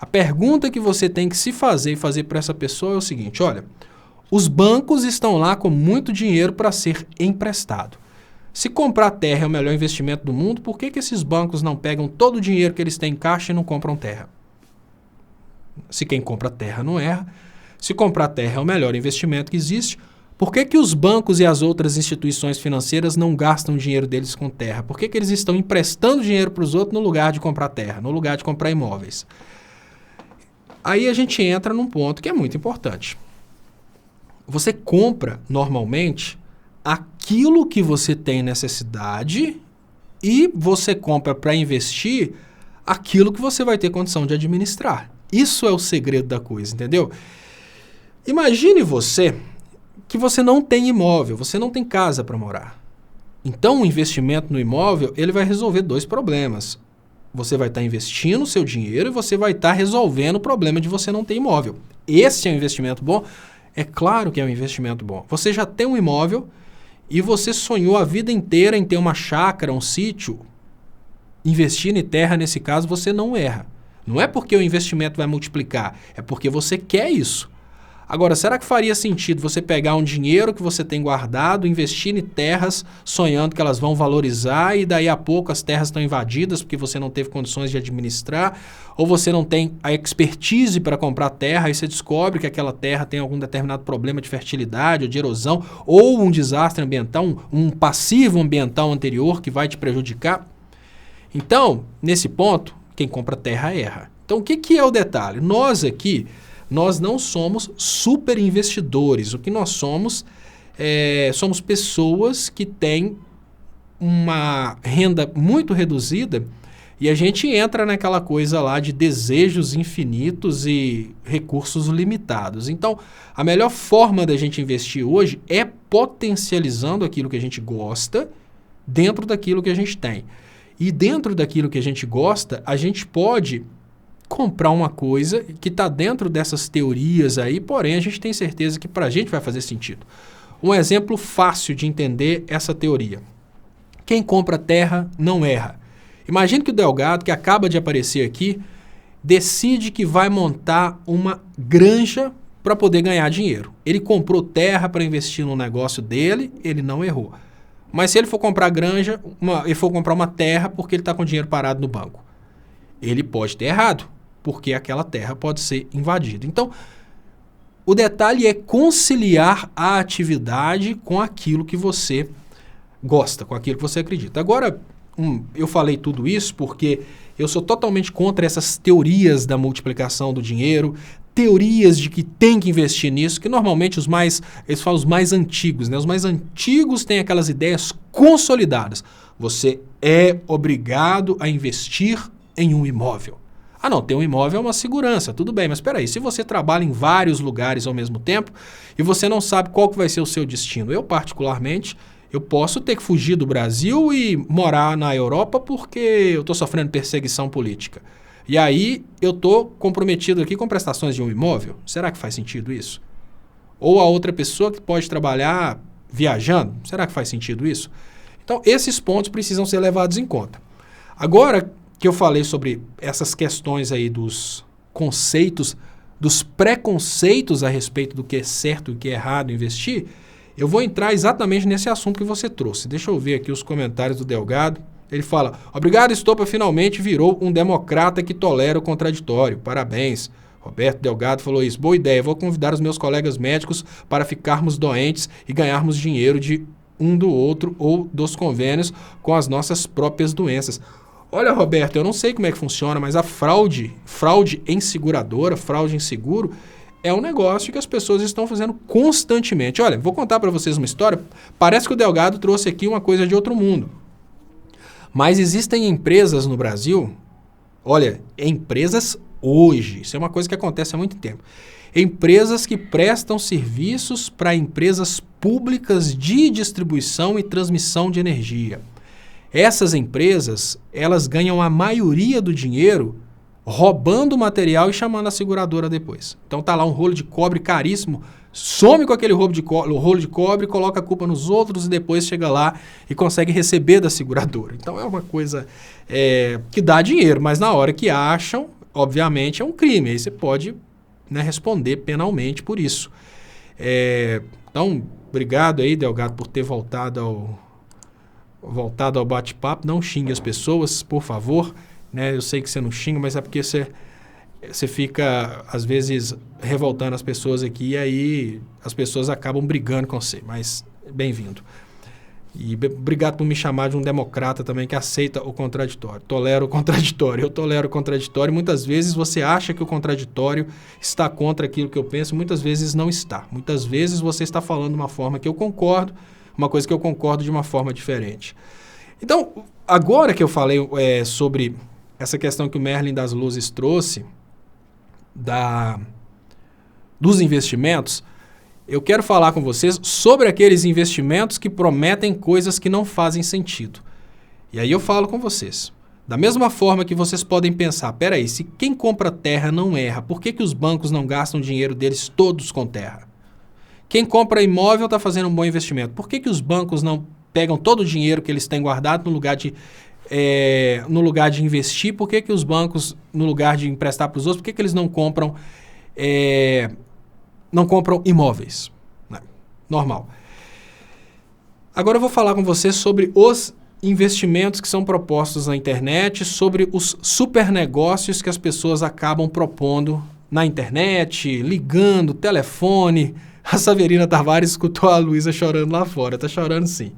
a pergunta que você tem que se fazer e fazer para essa pessoa é o seguinte, olha, os bancos estão lá com muito dinheiro para ser emprestado. Se comprar terra é o melhor investimento do mundo, por que esses bancos não pegam todo o dinheiro que eles têm em caixa e não compram terra? Se quem compra terra não erra, se comprar terra é o melhor investimento que existe, por que os bancos e as outras instituições financeiras não gastam o dinheiro deles com terra? Por que eles estão emprestando dinheiro para os outros no lugar de comprar terra, no lugar de comprar imóveis? Aí a gente entra num ponto que é muito importante. Você compra, normalmente, aquilo que você tem necessidade e você compra para investir aquilo que você vai ter condição de administrar. Isso é o segredo da coisa, entendeu? Imagine você que você não tem imóvel, você não tem casa para morar. Então, o investimento no imóvel, ele vai resolver dois problemas. Você vai estar investindo o seu dinheiro e você vai estar resolvendo o problema de você não ter imóvel. Esse é um investimento bom? É claro que é um investimento bom. Você já tem um imóvel e você sonhou a vida inteira em ter uma chácara, um sítio. Investir em terra, nesse caso, você não erra. Não é porque o investimento vai multiplicar, é porque você quer isso. Agora, será que faria sentido você pegar um dinheiro que você tem guardado, investir em terras, sonhando que elas vão valorizar e daí a pouco as terras estão invadidas porque você não teve condições de administrar, ou você não tem a expertise para comprar terra e você descobre que aquela terra tem algum determinado problema de fertilidade ou de erosão, ou um desastre ambiental, um passivo ambiental anterior que vai te prejudicar? Então, nesse ponto, quem compra terra erra. Então, o que é o detalhe? Nós aqui, nós não somos super investidores. O que nós somos pessoas que têm uma renda muito reduzida e a gente entra naquela coisa lá de desejos infinitos e recursos limitados. Então, a melhor forma da gente investir hoje é potencializando aquilo que a gente gosta dentro daquilo que a gente tem. E dentro daquilo que a gente gosta, a gente pode comprar uma coisa que está dentro dessas teorias aí, porém a gente tem certeza que para a gente vai fazer sentido. Um exemplo fácil de entender essa teoria. Quem compra terra não erra. Imagine que o Delgado, que acaba de aparecer aqui, decide que vai montar uma granja para poder ganhar dinheiro. Ele comprou terra para investir no negócio dele, ele não errou. Mas se ele for comprar granja, ele for comprar uma terra porque ele está com dinheiro parado no banco, ele pode ter errado, porque aquela terra pode ser invadida. Então, o detalhe é conciliar a atividade com aquilo que você gosta, com aquilo que você acredita. Agora, eu falei tudo isso porque eu sou totalmente contra essas teorias da multiplicação do dinheiro, teorias de que tem que investir nisso, que normalmente eles falam os mais antigos, né? Os mais antigos têm aquelas ideias consolidadas. Você é obrigado a investir em um imóvel. Ah não, ter um imóvel é uma segurança, tudo bem, mas espera aí, se você trabalha em vários lugares ao mesmo tempo e você não sabe qual que vai ser o seu destino, eu particularmente, eu posso ter que fugir do Brasil e morar na Europa porque eu estou sofrendo perseguição política. E aí eu estou comprometido aqui com prestações de um imóvel. Será que faz sentido isso? Ou a outra pessoa que pode trabalhar viajando. Será que faz sentido isso? Então, esses pontos precisam ser levados em conta. Agora que eu falei sobre essas questões aí dos conceitos, dos preconceitos a respeito do que é certo e o que é errado investir, eu vou entrar exatamente nesse assunto que você trouxe. Deixa eu ver aqui os comentários do Delgado. Ele fala, obrigado, Estopa, finalmente virou um democrata que tolera o contraditório. Parabéns. Roberto Delgado falou isso. Boa ideia, vou convidar os meus colegas médicos para ficarmos doentes e ganharmos dinheiro de um do outro ou dos convênios com as nossas próprias doenças. Olha, Roberto, eu não sei como é que funciona, mas a fraude em seguradora, fraude em seguro, é um negócio que as pessoas estão fazendo constantemente. Olha, vou contar para vocês uma história. Parece que o Delgado trouxe aqui uma coisa de outro mundo. Mas existem empresas no Brasil, olha, empresas hoje, isso é uma coisa que acontece há muito tempo, empresas que prestam serviços para empresas públicas de distribuição e transmissão de energia. Essas empresas, elas ganham a maioria do dinheiro roubando o material e chamando a seguradora depois. Então tá lá um rolo de cobre caríssimo, some com aquele rolo de cobre, coloca a culpa nos outros e depois chega lá e consegue receber da seguradora. Então é uma coisa que dá dinheiro, mas na hora que acham, obviamente é um crime. Aí você pode, né, responder penalmente por isso. Então, obrigado aí, Delgado, por ter voltado ao bate-papo. Não xingue as pessoas, por favor. Né? Eu sei que você não xinga, mas é porque você fica, às vezes, revoltando as pessoas aqui e aí as pessoas acabam brigando com você. Mas, bem-vindo. E obrigado por me chamar de um democrata também que aceita o contraditório. Tolera o contraditório. Eu tolero o contraditório. Muitas vezes você acha que o contraditório está contra aquilo que eu penso, muitas vezes não está. Muitas vezes você está falando de uma forma que eu concordo, uma coisa que eu concordo de uma forma diferente. Então, agora que eu falei sobre essa questão que o Merlin das Luzes trouxe, dos investimentos, eu quero falar com vocês sobre aqueles investimentos que prometem coisas que não fazem sentido. E aí eu falo com vocês. Da mesma forma que vocês podem pensar, peraí, se quem compra terra não erra, por que os bancos não gastam o dinheiro deles todos com terra? Quem compra imóvel está fazendo um bom investimento. Por que os bancos não pegam todo o dinheiro que eles têm guardado no lugar de investir? Por que os bancos, no lugar de emprestar para os outros, por que eles não compram imóveis? Normal. Agora eu vou falar com vocês sobre os investimentos que são propostos na internet, sobre os super negócios que as pessoas acabam propondo na internet, ligando, telefone. A Saverina Tavares escutou a Luísa chorando lá fora. Tá chorando sim.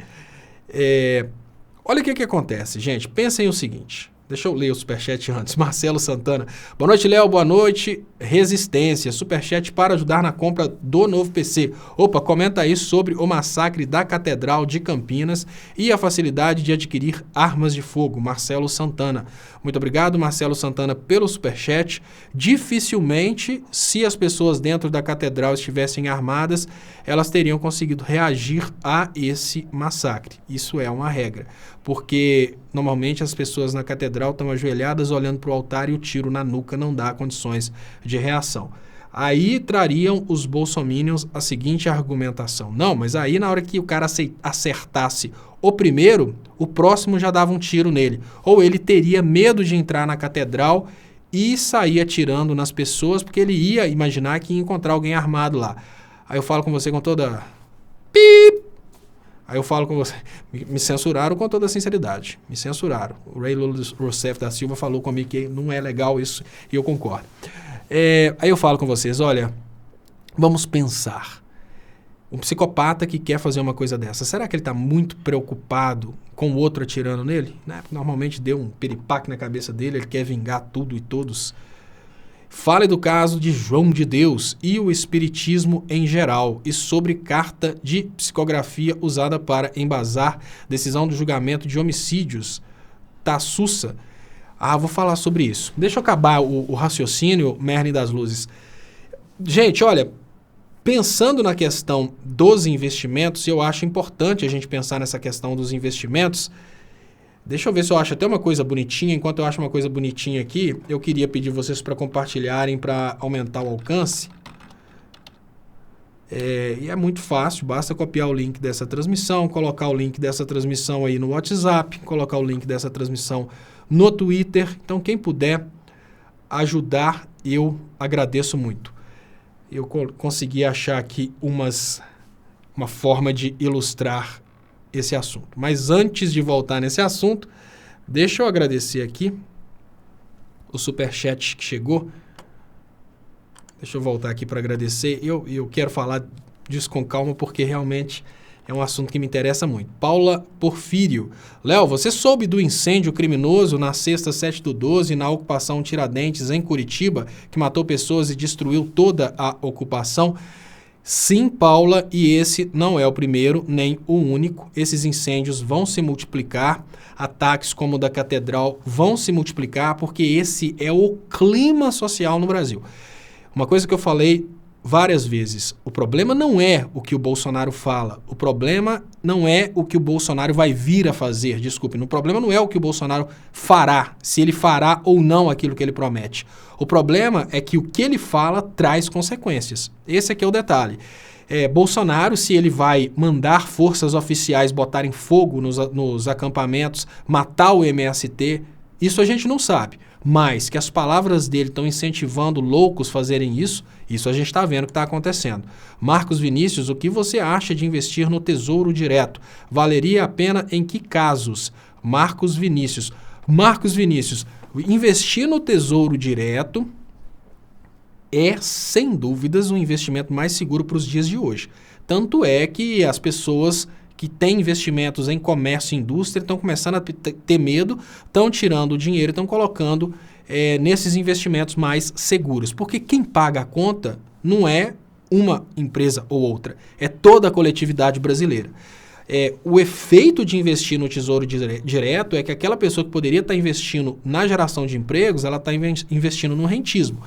Olha o que acontece, gente. Pensem o seguinte. Deixa eu ler o superchat antes. Marcelo Santana. Boa noite, Léo. Boa noite. Resistência. Superchat para ajudar na compra do novo PC. Opa, comenta aí sobre o massacre da Catedral de Campinas e a facilidade de adquirir armas de fogo. Marcelo Santana. Muito obrigado, Marcelo Santana, pelo superchat. Dificilmente, se as pessoas dentro da Catedral estivessem armadas, elas teriam conseguido reagir a esse massacre. Isso é uma regra. Porque normalmente as pessoas na catedral estão ajoelhadas olhando para o altar e o tiro na nuca não dá condições de reação. Aí trariam os bolsominions a seguinte argumentação. Não, mas aí na hora que o cara acertasse o primeiro, o próximo já dava um tiro nele. Ou ele teria medo de entrar na catedral e sair atirando nas pessoas porque ele ia imaginar que ia encontrar alguém armado lá. Aí eu falo com você com toda... Pip! Aí eu falo com você, me censuraram com toda a sinceridade, me censuraram. O Ray Rousseff da Silva falou comigo que não é legal isso e eu concordo. Aí eu falo com vocês, olha, vamos pensar. Um psicopata que quer fazer uma coisa dessa, será que ele está muito preocupado com o outro atirando nele? Né? Normalmente deu um piripaque na cabeça dele, ele quer vingar tudo e todos. Fale do caso de João de Deus e o espiritismo em geral e sobre carta de psicografia usada para embasar decisão do julgamento de homicídios. Tassussa. Vou falar sobre isso. Deixa eu acabar o raciocínio, Merlin das Luzes. Gente, olha, pensando na questão dos investimentos, eu acho importante a gente pensar nessa questão dos investimentos. Deixa eu ver se eu acho até uma coisa bonitinha. Enquanto eu acho uma coisa bonitinha aqui, eu queria pedir vocês para compartilharem para aumentar o alcance. E é muito fácil, basta copiar o link dessa transmissão, colocar o link dessa transmissão aí no WhatsApp, colocar o link dessa transmissão no Twitter. Então, quem puder ajudar, eu agradeço muito. Eu consegui achar aqui uma forma de ilustrar esse assunto. Mas antes de voltar nesse assunto, deixa eu agradecer aqui o superchat que chegou. Deixa eu voltar aqui para agradecer. Eu quero falar disso com calma porque realmente é um assunto que me interessa muito. Paula Porfírio. Léo, você soube do incêndio criminoso na sexta 7/12 na ocupação Tiradentes, em Curitiba, que matou pessoas e destruiu toda a ocupação? Sim, Paula, e esse não é o primeiro nem o único. Esses incêndios vão se multiplicar, ataques como o da Catedral vão se multiplicar, porque esse é o clima social no Brasil. Uma coisa que eu falei várias vezes, o problema não é o que o Bolsonaro fala, o problema não é o que o Bolsonaro vai vir a fazer, desculpe, o problema não é o que o Bolsonaro fará, se ele fará ou não aquilo que ele promete. O problema é que o que ele fala traz consequências. Esse aqui é o detalhe. Bolsonaro, se ele vai mandar forças oficiais botarem fogo nos acampamentos, matar o MST, isso a gente não sabe. Mas que as palavras dele estão incentivando loucos a fazerem isso a gente está vendo que está acontecendo. Marcos Vinícius, o que você acha de investir no Tesouro Direto? Valeria a pena em que casos? Marcos Vinícius, investir no Tesouro Direto é, sem dúvidas, um investimento mais seguro para os dias de hoje. Tanto é que as pessoas que têm investimentos em comércio e indústria estão começando a ter medo, estão tirando o dinheiro e estão colocando nesses investimentos mais seguros. Porque quem paga a conta não é uma empresa ou outra, é toda a coletividade brasileira. O efeito de investir no Tesouro Direto é que aquela pessoa que poderia estar investindo na geração de empregos, ela está investindo no rentismo.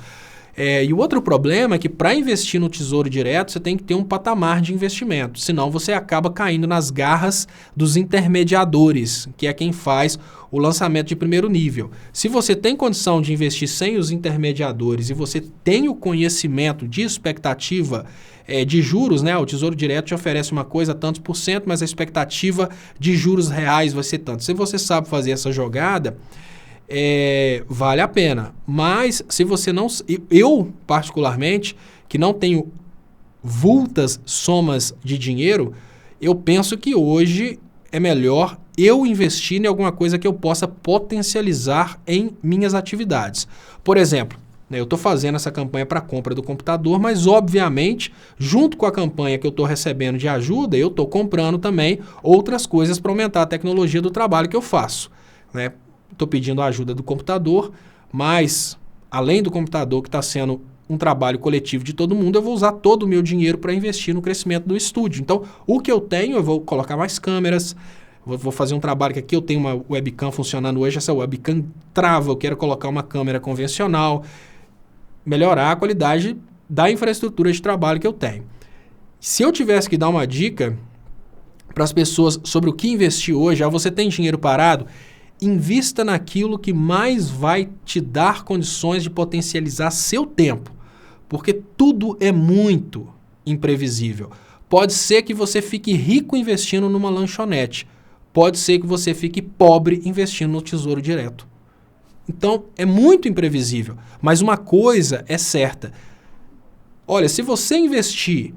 E o outro problema é que para investir no Tesouro Direto, você tem que ter um patamar de investimento, senão você acaba caindo nas garras dos intermediadores, que é quem faz o lançamento de primeiro nível. Se você tem condição de investir sem os intermediadores e você tem o conhecimento de expectativa de juros, né? O Tesouro Direto te oferece uma coisa, tantos por cento, mas a expectativa de juros reais vai ser tanto. Se você sabe fazer essa jogada, vale a pena. Mas se você não... Eu, particularmente, que não tenho vultas somas de dinheiro, eu penso que hoje é melhor eu investir em alguma coisa que eu possa potencializar em minhas atividades. Por exemplo, eu estou fazendo essa campanha para compra do computador, mas obviamente, junto com a campanha que eu estou recebendo de ajuda, eu estou comprando também outras coisas para aumentar a tecnologia do trabalho que eu faço, né? Estou pedindo a ajuda do computador, mas além do computador que está sendo um trabalho coletivo de todo mundo, eu vou usar todo o meu dinheiro para investir no crescimento do estúdio. Então, o que eu tenho, eu vou colocar mais câmeras, vou fazer um trabalho que aqui eu tenho uma webcam funcionando hoje, essa webcam trava, eu quero colocar uma câmera convencional, melhorar a qualidade da infraestrutura de trabalho que eu tenho. Se eu tivesse que dar uma dica para as pessoas sobre o que investir hoje, você tem dinheiro parado, invista naquilo que mais vai te dar condições de potencializar seu tempo, porque tudo é muito imprevisível. Pode ser que você fique rico investindo numa lanchonete, pode ser que você fique pobre investindo no Tesouro Direto. Então, é muito imprevisível, mas uma coisa é certa. Olha, se você investir,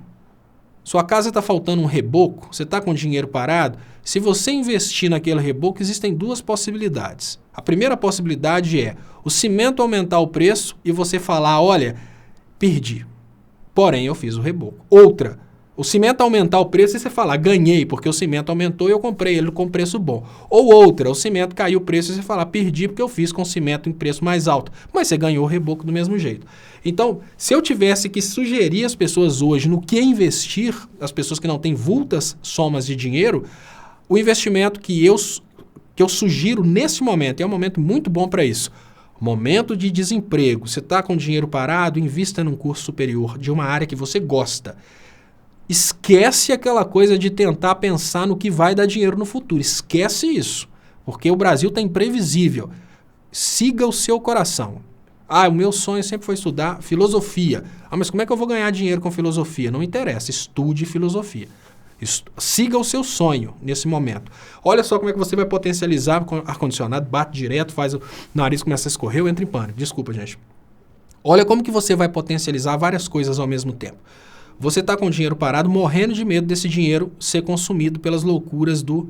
sua casa está faltando um reboco, você está com dinheiro parado, se você investir naquele reboco, existem duas possibilidades. A primeira possibilidade é o cimento aumentar o preço e você falar, olha, perdi, porém eu fiz o reboco. Outra, o cimento aumentar o preço e você falar, ganhei, porque o cimento aumentou e eu comprei ele com preço bom. Ou outra, o cimento caiu o preço e você falar, perdi porque eu fiz com cimento em preço mais alto. Mas você ganhou o reboco do mesmo jeito. Então, se eu tivesse que sugerir às pessoas hoje no que investir, as pessoas que não têm vultas somas de dinheiro, o investimento que eu sugiro nesse momento, é um momento muito bom para isso, momento de desemprego, você está com dinheiro parado, invista num curso superior de uma área que você gosta. Esquece aquela coisa de tentar pensar no que vai dar dinheiro no futuro. Esquece isso, porque o Brasil está imprevisível. Siga o seu coração. O meu sonho sempre foi estudar filosofia. Mas como é que eu vou ganhar dinheiro com filosofia? Não interessa, estude filosofia. Siga o seu sonho nesse momento. Olha só como é que você vai potencializar com ar-condicionado, bate direto, faz o nariz começa a escorrer, eu entro em pânico. Desculpa, gente. Olha como que você vai potencializar várias coisas ao mesmo tempo. Você está com o dinheiro parado, morrendo de medo desse dinheiro ser consumido pelas loucuras do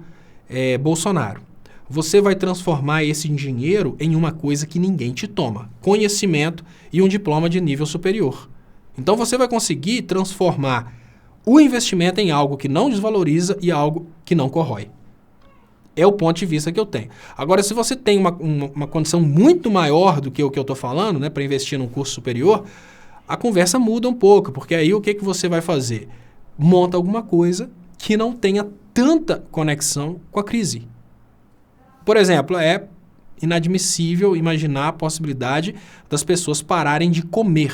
Bolsonaro. Você vai transformar esse dinheiro em uma coisa que ninguém te toma. Conhecimento e um diploma de nível superior. Então você vai conseguir transformar o investimento em algo que não desvaloriza e algo que não corrói. É o ponto de vista que eu tenho. Agora, se você tem uma condição muito maior do que o que eu estou falando, né, para investir num curso superior, a conversa muda um pouco, porque aí o que você vai fazer? Monta alguma coisa que não tenha tanta conexão com a crise. Por exemplo, é inadmissível imaginar a possibilidade das pessoas pararem de comer.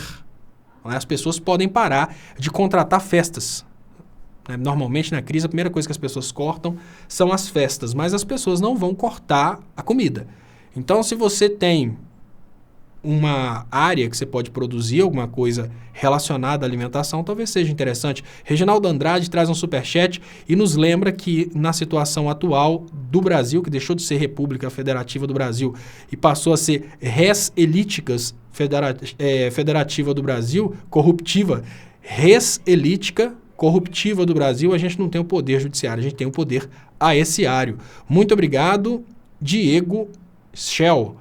As pessoas podem parar de contratar festas. Normalmente, na crise, a primeira coisa que as pessoas cortam são as festas, mas as pessoas não vão cortar a comida. Então, se você tem uma área que você pode produzir alguma coisa relacionada à alimentação, talvez seja interessante. Reginaldo Andrade traz um superchat e nos lembra que na situação atual do Brasil, que deixou de ser República Federativa do Brasil e passou a ser Res Elíticas Federativa do Brasil, corruptiva, Res Elítica corruptiva do Brasil, a gente não tem o poder judiciário, a gente tem o poder aeciário. Muito obrigado, Diego Shell,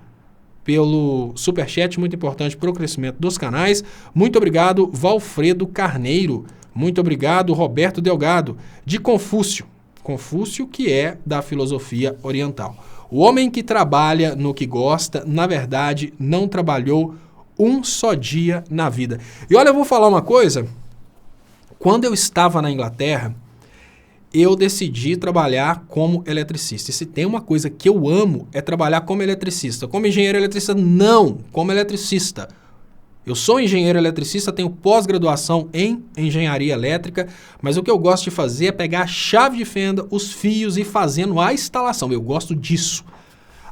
pelo superchat, muito importante para o crescimento dos canais. Muito obrigado, Valfredo Carneiro. Muito obrigado, Roberto Delgado, de Confúcio. Confúcio, que é da filosofia oriental. O homem que trabalha no que gosta, na verdade, não trabalhou um só dia na vida. E olha, eu vou falar uma coisa. Quando eu estava na Inglaterra, eu decidi trabalhar como eletricista. E se tem uma coisa que eu amo, é trabalhar como eletricista. Como engenheiro eletricista, não. Como eletricista. Eu sou engenheiro eletricista, tenho pós-graduação em engenharia elétrica, mas o que eu gosto de fazer é pegar a chave de fenda, os fios e fazendo a instalação. Eu gosto disso.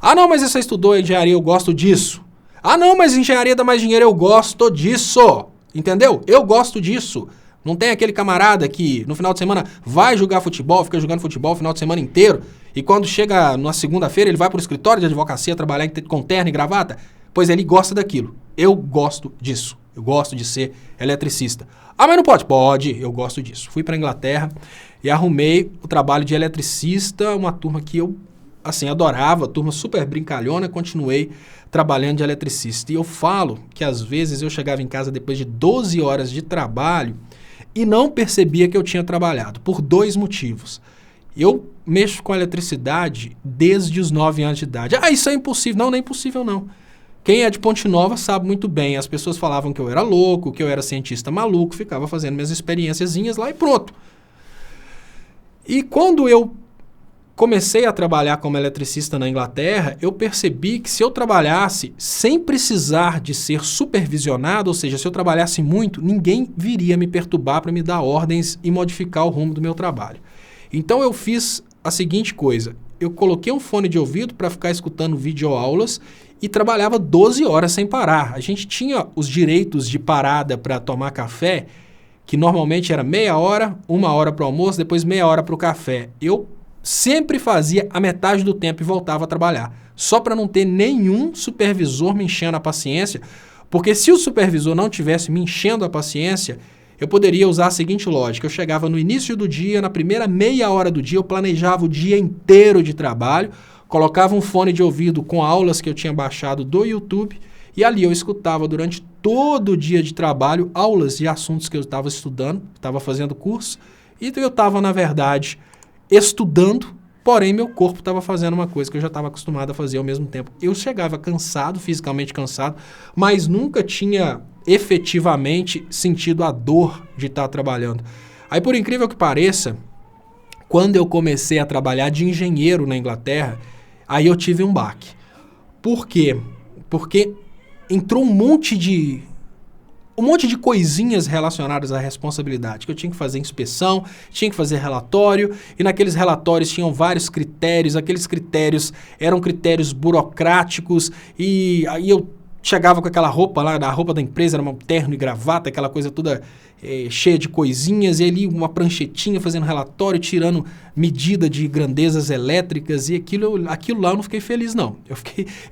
Ah, não, mas você estudou engenharia, eu gosto disso. Ah, não, mas engenharia dá mais dinheiro, eu gosto disso. Entendeu? Eu gosto disso. Não tem aquele camarada que no final de semana vai jogar futebol, fica jogando futebol o final de semana inteiro, e quando chega na segunda-feira ele vai para o escritório de advocacia trabalhar com terno e gravata? Pois ele gosta daquilo. Eu gosto disso. Eu gosto de ser eletricista. Ah, mas não pode? Pode. Eu gosto disso. Fui para a Inglaterra e arrumei o trabalho de eletricista, uma turma que eu, assim, adorava, turma super brincalhona, continuei trabalhando de eletricista. E eu falo que às vezes eu chegava em casa depois de 12 horas de trabalho e não percebia que eu tinha trabalhado, por 2 motivos. Eu mexo com eletricidade desde os 9 anos de idade. Ah, isso é impossível. Não, não é impossível não. Quem é de Ponte Nova sabe muito bem. As pessoas falavam que eu era louco, que eu era cientista maluco, ficava fazendo minhas experiênciazinhas lá e pronto. E quando eu comecei a trabalhar como eletricista na Inglaterra, eu percebi que se eu trabalhasse sem precisar de ser supervisionado, ou seja, se eu trabalhasse muito, ninguém viria me perturbar para me dar ordens e modificar o rumo do meu trabalho. Então eu fiz a seguinte coisa: eu coloquei um fone de ouvido para ficar escutando videoaulas e trabalhava 12 horas sem parar. A gente tinha os direitos de parada para tomar café, que normalmente era meia hora, 1 hora para o almoço, depois meia hora para o café. Eu sempre fazia a metade do tempo e voltava a trabalhar, só para não ter nenhum supervisor me enchendo a paciência, porque se o supervisor não tivesse me enchendo a paciência, eu poderia usar a seguinte lógica: eu chegava no início do dia, na primeira meia hora do dia, eu planejava o dia inteiro de trabalho, colocava um fone de ouvido com aulas que eu tinha baixado do YouTube e ali eu escutava durante todo o dia de trabalho aulas de assuntos que eu estava estudando, estava fazendo curso, e eu estava, na verdade, estudando, porém meu corpo estava fazendo uma coisa que eu já estava acostumado a fazer ao mesmo tempo. Eu chegava cansado, fisicamente cansado, mas nunca tinha efetivamente sentido a dor de estar trabalhando. Aí, por incrível que pareça, quando eu comecei a trabalhar de engenheiro na Inglaterra, aí eu tive um baque. Por quê? Porque entrou um monte de coisinhas relacionadas à responsabilidade, que eu tinha que fazer inspeção, tinha que fazer relatório, e naqueles relatórios tinham vários critérios, aqueles critérios eram critérios burocráticos, e aí eu chegava com aquela roupa lá, a roupa da empresa era um terno e gravata, aquela coisa toda cheia de coisinhas, e ali uma pranchetinha fazendo relatório, tirando medida de grandezas elétricas, e aquilo lá eu não fiquei feliz não.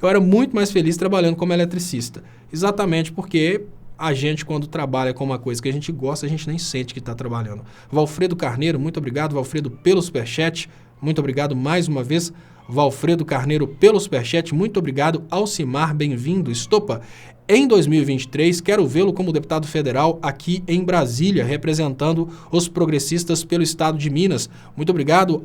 Eu era muito mais feliz trabalhando como eletricista, exatamente porque a gente, quando trabalha com uma coisa que a gente gosta, a gente nem sente que está trabalhando. Valfredo Carneiro, muito obrigado, Valfredo, pelo superchat. Muito obrigado mais uma vez, Valfredo Carneiro, pelo superchat. Muito obrigado, Alcimar, bem-vindo. Estopa, em 2023, quero vê-lo como deputado federal aqui em Brasília, representando os progressistas pelo estado de Minas. Muito obrigado,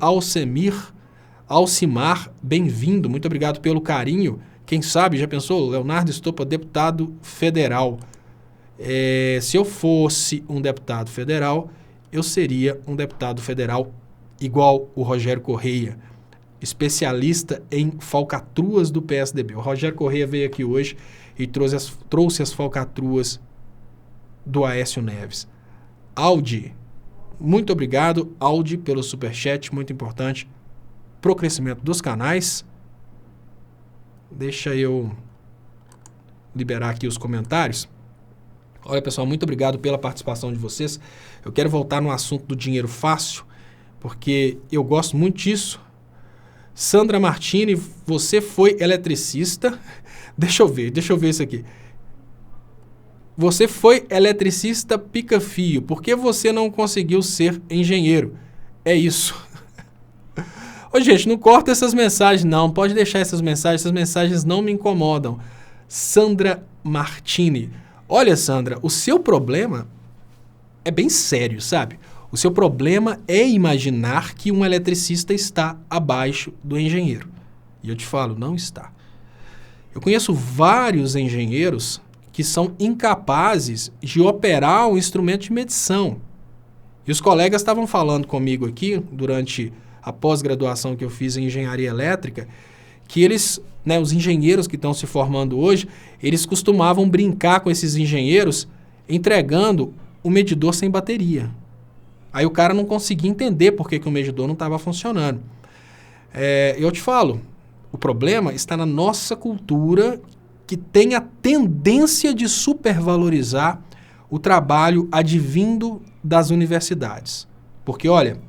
Alcimar, bem-vindo. Muito obrigado pelo carinho. Quem sabe, já pensou, Leonardo Estopa, deputado federal. Se eu fosse um deputado federal, eu seria um deputado federal igual o Rogério Correia, especialista em falcatruas do PSDB. O Rogério Correia veio aqui hoje e trouxe as falcatruas do Aécio Neves. Aldi, muito obrigado, Aldi, pelo superchat, muito importante pro crescimento dos canais. Deixa eu liberar aqui os comentários. Olha, pessoal, muito obrigado pela participação de vocês. Eu quero voltar no assunto do dinheiro fácil, porque eu gosto muito disso. Sandra Martini, você foi eletricista. Deixa eu ver isso aqui. Você foi eletricista pica-fio. Por que você não conseguiu ser engenheiro? É isso. Ô, gente, não corta essas mensagens, não. Pode deixar essas mensagens não me incomodam. Sandra Martini. Olha, Sandra, o seu problema é bem sério, sabe? O seu problema é imaginar que um eletricista está abaixo do engenheiro. E eu te falo, não está. Eu conheço vários engenheiros que são incapazes de operar um instrumento de medição. E os colegas estavam falando comigo aqui, durante a pós-graduação que eu fiz em engenharia elétrica, que eles, né, os engenheiros que estão se formando hoje, eles costumavam brincar com esses engenheiros entregando o medidor sem bateria. Aí o cara não conseguia entender por que o medidor não estava funcionando. Eu te falo, o problema está na nossa cultura, que tem a tendência de supervalorizar o trabalho advindo das universidades. Porque, olha,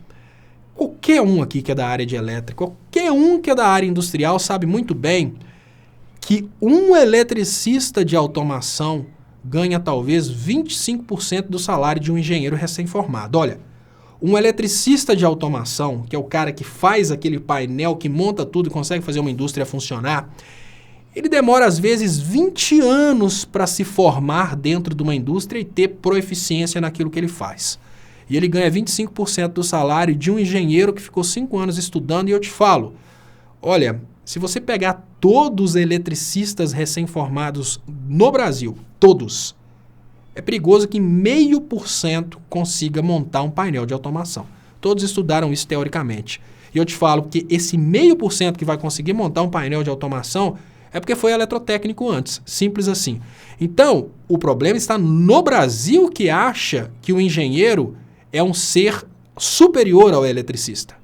qualquer um aqui que é da área de elétrica, qualquer um que é da área industrial sabe muito bem que um eletricista de automação ganha talvez 25% do salário de um engenheiro recém-formado. Olha, um eletricista de automação, que é o cara que faz aquele painel, que monta tudo e consegue fazer uma indústria funcionar, ele demora às vezes 20 anos para se formar dentro de uma indústria e ter proeficiência naquilo que ele faz. E ele ganha 25% do salário de um engenheiro que ficou 5 anos estudando. E eu te falo, olha, se você pegar todos os eletricistas recém-formados no Brasil, todos, é perigoso que 0,5% consiga montar um painel de automação. Todos estudaram isso teoricamente. E eu te falo que esse 0,5% que vai conseguir montar um painel de automação é porque foi eletrotécnico antes. Simples assim. Então, o problema está no Brasil, que acha que o engenheiro é um ser superior ao eletricista.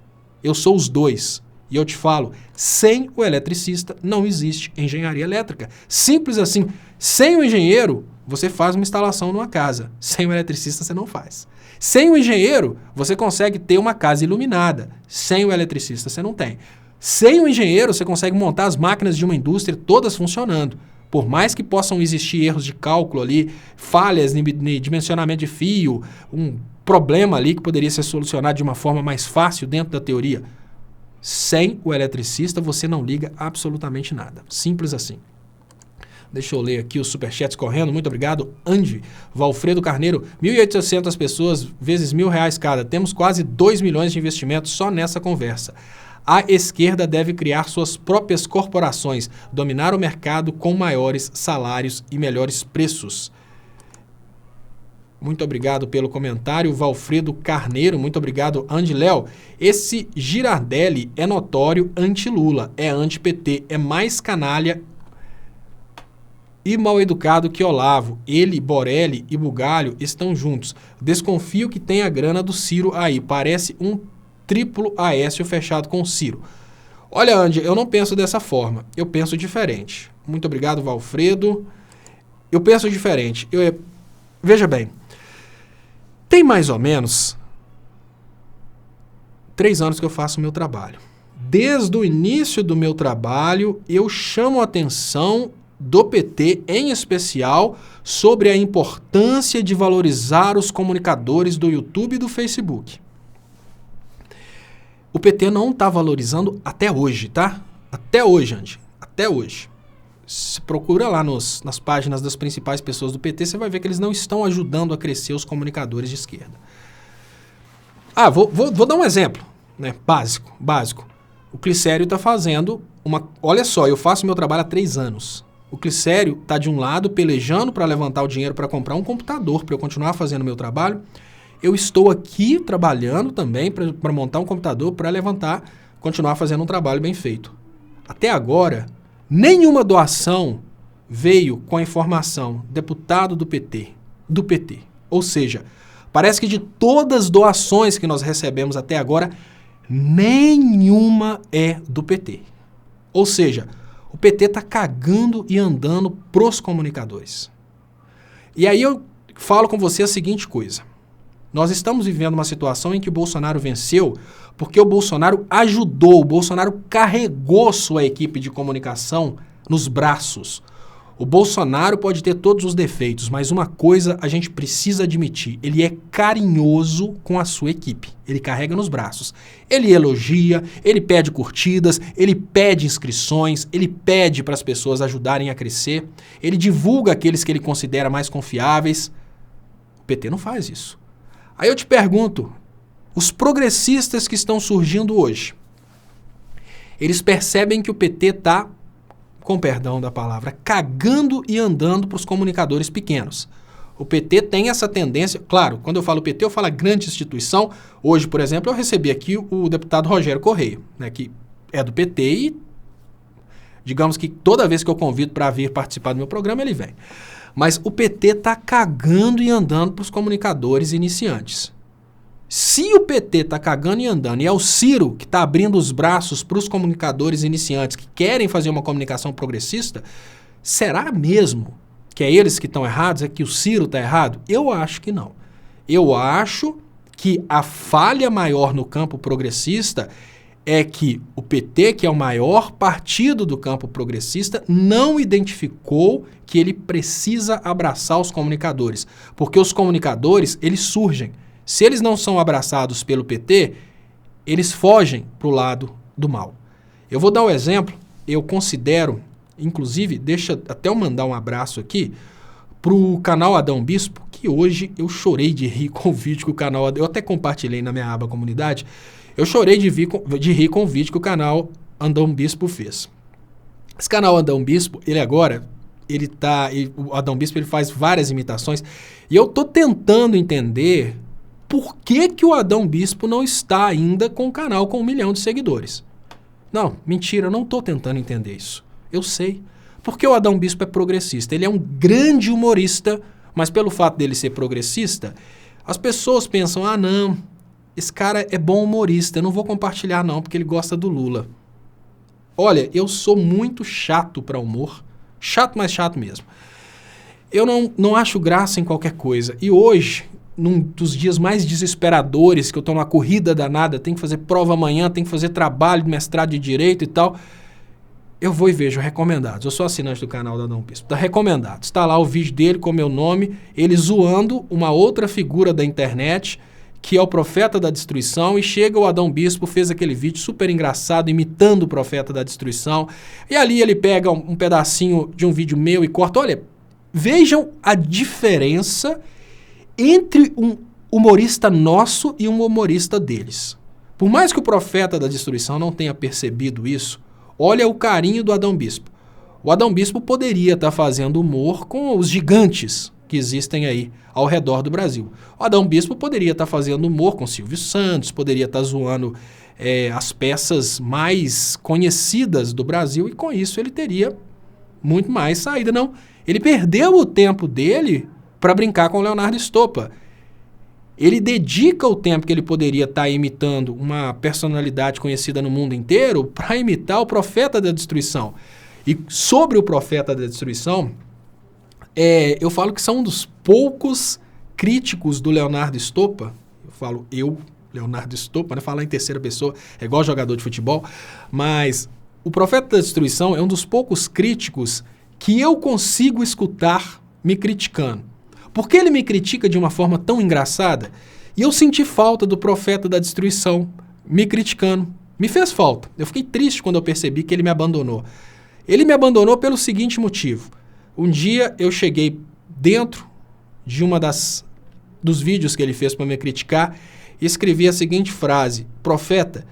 Eu sou os dois. E eu te falo, sem o eletricista não existe engenharia elétrica. Simples assim. Sem o engenheiro, você faz uma instalação numa casa. Sem o eletricista, você não faz. Sem o engenheiro, você consegue ter uma casa iluminada. Sem o eletricista, você não tem. Sem o engenheiro, você consegue montar as máquinas de uma indústria todas funcionando. Por mais que possam existir erros de cálculo ali, falhas de dimensionamento de fio, um problema ali que poderia ser solucionado de uma forma mais fácil dentro da teoria. Sem o eletricista, você não liga absolutamente nada. Simples assim. Deixa eu ler aqui os superchats correndo. Muito obrigado. Andy, Valfredo Carneiro, 1.800 pessoas vezes R$1.000 cada. Temos quase 2 milhões de investimentos só nessa conversa. A esquerda deve criar suas próprias corporações, dominar o mercado com maiores salários e melhores preços. Muito obrigado pelo comentário, Valfredo Carneiro. Muito obrigado, Andy Léo. Esse Girardelli é notório anti-Lula, é anti-PT, é mais canalha e mal educado que Olavo. Ele, Borelli e Bugalho estão juntos. Desconfio que tem a grana do Ciro aí. Parece um triplo Aécio fechado com o Ciro. Olha, Andy, eu não penso dessa forma. Eu penso diferente. Muito obrigado, Valfredo. Eu penso diferente. Veja bem, tem mais ou menos 3 anos que eu faço o meu trabalho. Desde o início do meu trabalho, eu chamo a atenção do PT, em especial, sobre a importância de valorizar os comunicadores do YouTube e do Facebook. O PT não está valorizando até hoje, tá? Até hoje, Andy. Até hoje. Se procura lá nas páginas das principais pessoas do PT, você vai ver que eles não estão ajudando a crescer os comunicadores de esquerda. Vou dar um exemplo, né? Básico. O Clicério está fazendo uma... Olha só, eu faço meu trabalho há 3 anos. O Clicério está de um lado pelejando para levantar o dinheiro para comprar um computador, para eu continuar fazendo meu trabalho. Eu estou aqui trabalhando também para montar um computador para continuar fazendo um trabalho bem feito. Até agora, nenhuma doação veio com a informação deputado do PT. Ou seja, parece que de todas as doações que nós recebemos até agora, nenhuma é do PT. Ou seja, o PT está cagando e andando pros comunicadores. E aí eu falo com você a seguinte coisa. Nós estamos vivendo uma situação em que o Bolsonaro venceu porque o Bolsonaro ajudou, o Bolsonaro carregou sua equipe de comunicação nos braços. O Bolsonaro pode ter todos os defeitos, mas uma coisa a gente precisa admitir, ele é carinhoso com a sua equipe, ele carrega nos braços. Ele elogia, ele pede curtidas, ele pede inscrições, ele pede para as pessoas ajudarem a crescer, ele divulga aqueles que ele considera mais confiáveis. O PT não faz isso. Aí eu te pergunto, os progressistas que estão surgindo hoje, eles percebem que o PT está, com perdão da palavra, cagando e andando para os comunicadores pequenos. O PT tem essa tendência, claro, quando eu falo PT, eu falo grande instituição. Hoje, por exemplo, eu recebi aqui o deputado Rogério Correia, né, que é do PT e Digamos que toda vez que eu convido para vir participar do meu programa, ele vem. Mas o PT tá cagando e andando para os comunicadores iniciantes. Se o PT tá cagando e andando e é o Ciro que tá abrindo os braços para os comunicadores iniciantes que querem fazer uma comunicação progressista, será mesmo que é eles que estão errados? É que o Ciro está errado? Eu acho que não. Eu acho que a falha maior no campo progressista é que o PT, que é o maior partido do campo progressista, não identificou que ele precisa abraçar os comunicadores. Porque os comunicadores, eles surgem. Se eles não são abraçados pelo PT, eles fogem para o lado do mal. Eu vou dar um exemplo. Eu considero, inclusive, deixa até eu mandar um abraço aqui para o canal Adão Bispo, que hoje eu chorei de rir com o vídeo que o canal... Eu até compartilhei na minha aba comunidade. Eu chorei de rir com o vídeo que o canal Adão Bispo fez. Esse canal Adão Bispo, o Adão Bispo ele faz várias imitações e eu tô tentando entender por que o Adão Bispo não está ainda com o canal com 1 milhão de seguidores. Não, mentira, eu não tô tentando entender isso. Eu sei. Porque o Adão Bispo é progressista. Ele é um grande humorista, mas pelo fato dele ser progressista, as pessoas pensam, não, esse cara é bom humorista, eu não vou compartilhar não, porque ele gosta do Lula. Olha, eu sou muito chato para humor, chato, mas chato mesmo. Eu não acho graça em qualquer coisa. E hoje, num dos dias mais desesperadores, que eu tô numa corrida danada, tenho que fazer prova amanhã, tenho que fazer trabalho de mestrado de Direito e tal, eu vou e vejo recomendados. Eu sou assinante do canal da Adão Bispo. Tá recomendados. Está lá o vídeo dele com meu nome, ele zoando uma outra figura da internet, que é o Profeta da Destruição, e chega o Adão Bispo, fez aquele vídeo super engraçado, imitando o Profeta da Destruição, e ali ele pega um pedacinho de um vídeo meu e corta. Olha, vejam a diferença entre um humorista nosso e um humorista deles. Por mais que o Profeta da Destruição não tenha percebido isso, olha o carinho do Adão Bispo. O Adão Bispo poderia estar fazendo humor com os gigantes que existem aí ao redor do Brasil. O Adão Bispo poderia estar fazendo humor com Silvio Santos, poderia estar zoando as peças mais conhecidas do Brasil e com isso ele teria muito mais saída. Não, ele perdeu o tempo dele para brincar com o Leonardo Stoppa. Ele dedica o tempo que ele poderia estar imitando uma personalidade conhecida no mundo inteiro para imitar o Profeta da Destruição. E sobre o Profeta da Destruição, eu falo que são um dos poucos críticos do Leonardo Stoppa. Eu falo Leonardo Stoppa, né? Falar em terceira pessoa é igual jogador de futebol. Mas o Profeta da Destruição é um dos poucos críticos que eu consigo escutar me criticando. Porque ele me critica de uma forma tão engraçada, e eu senti falta do Profeta da Destruição me criticando. Me fez falta. Eu fiquei triste quando eu percebi que ele me abandonou. Ele me abandonou pelo seguinte motivo. Um dia eu cheguei dentro de dos vídeos que ele fez para me criticar e escrevi a seguinte frase: Profeta,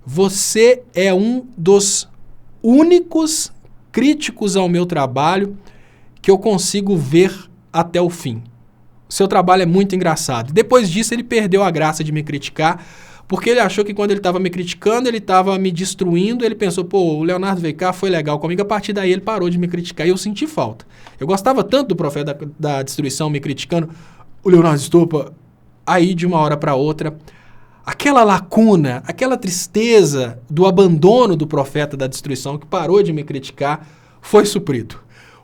você é um dos únicos críticos ao meu trabalho que eu consigo ver até o fim. O seu trabalho é muito engraçado. Depois disso, ele perdeu a graça de me criticar, porque ele achou que quando ele estava me criticando, ele estava me destruindo, ele pensou, o Leonardo veio cá, foi legal comigo, a partir daí ele parou de me criticar e eu senti falta. Eu gostava tanto do Profeta da Destruição me criticando, o Leonardo Stoppa, aí de uma hora para outra, aquela lacuna, aquela tristeza do abandono do Profeta da Destruição, que parou de me criticar, foi suprido.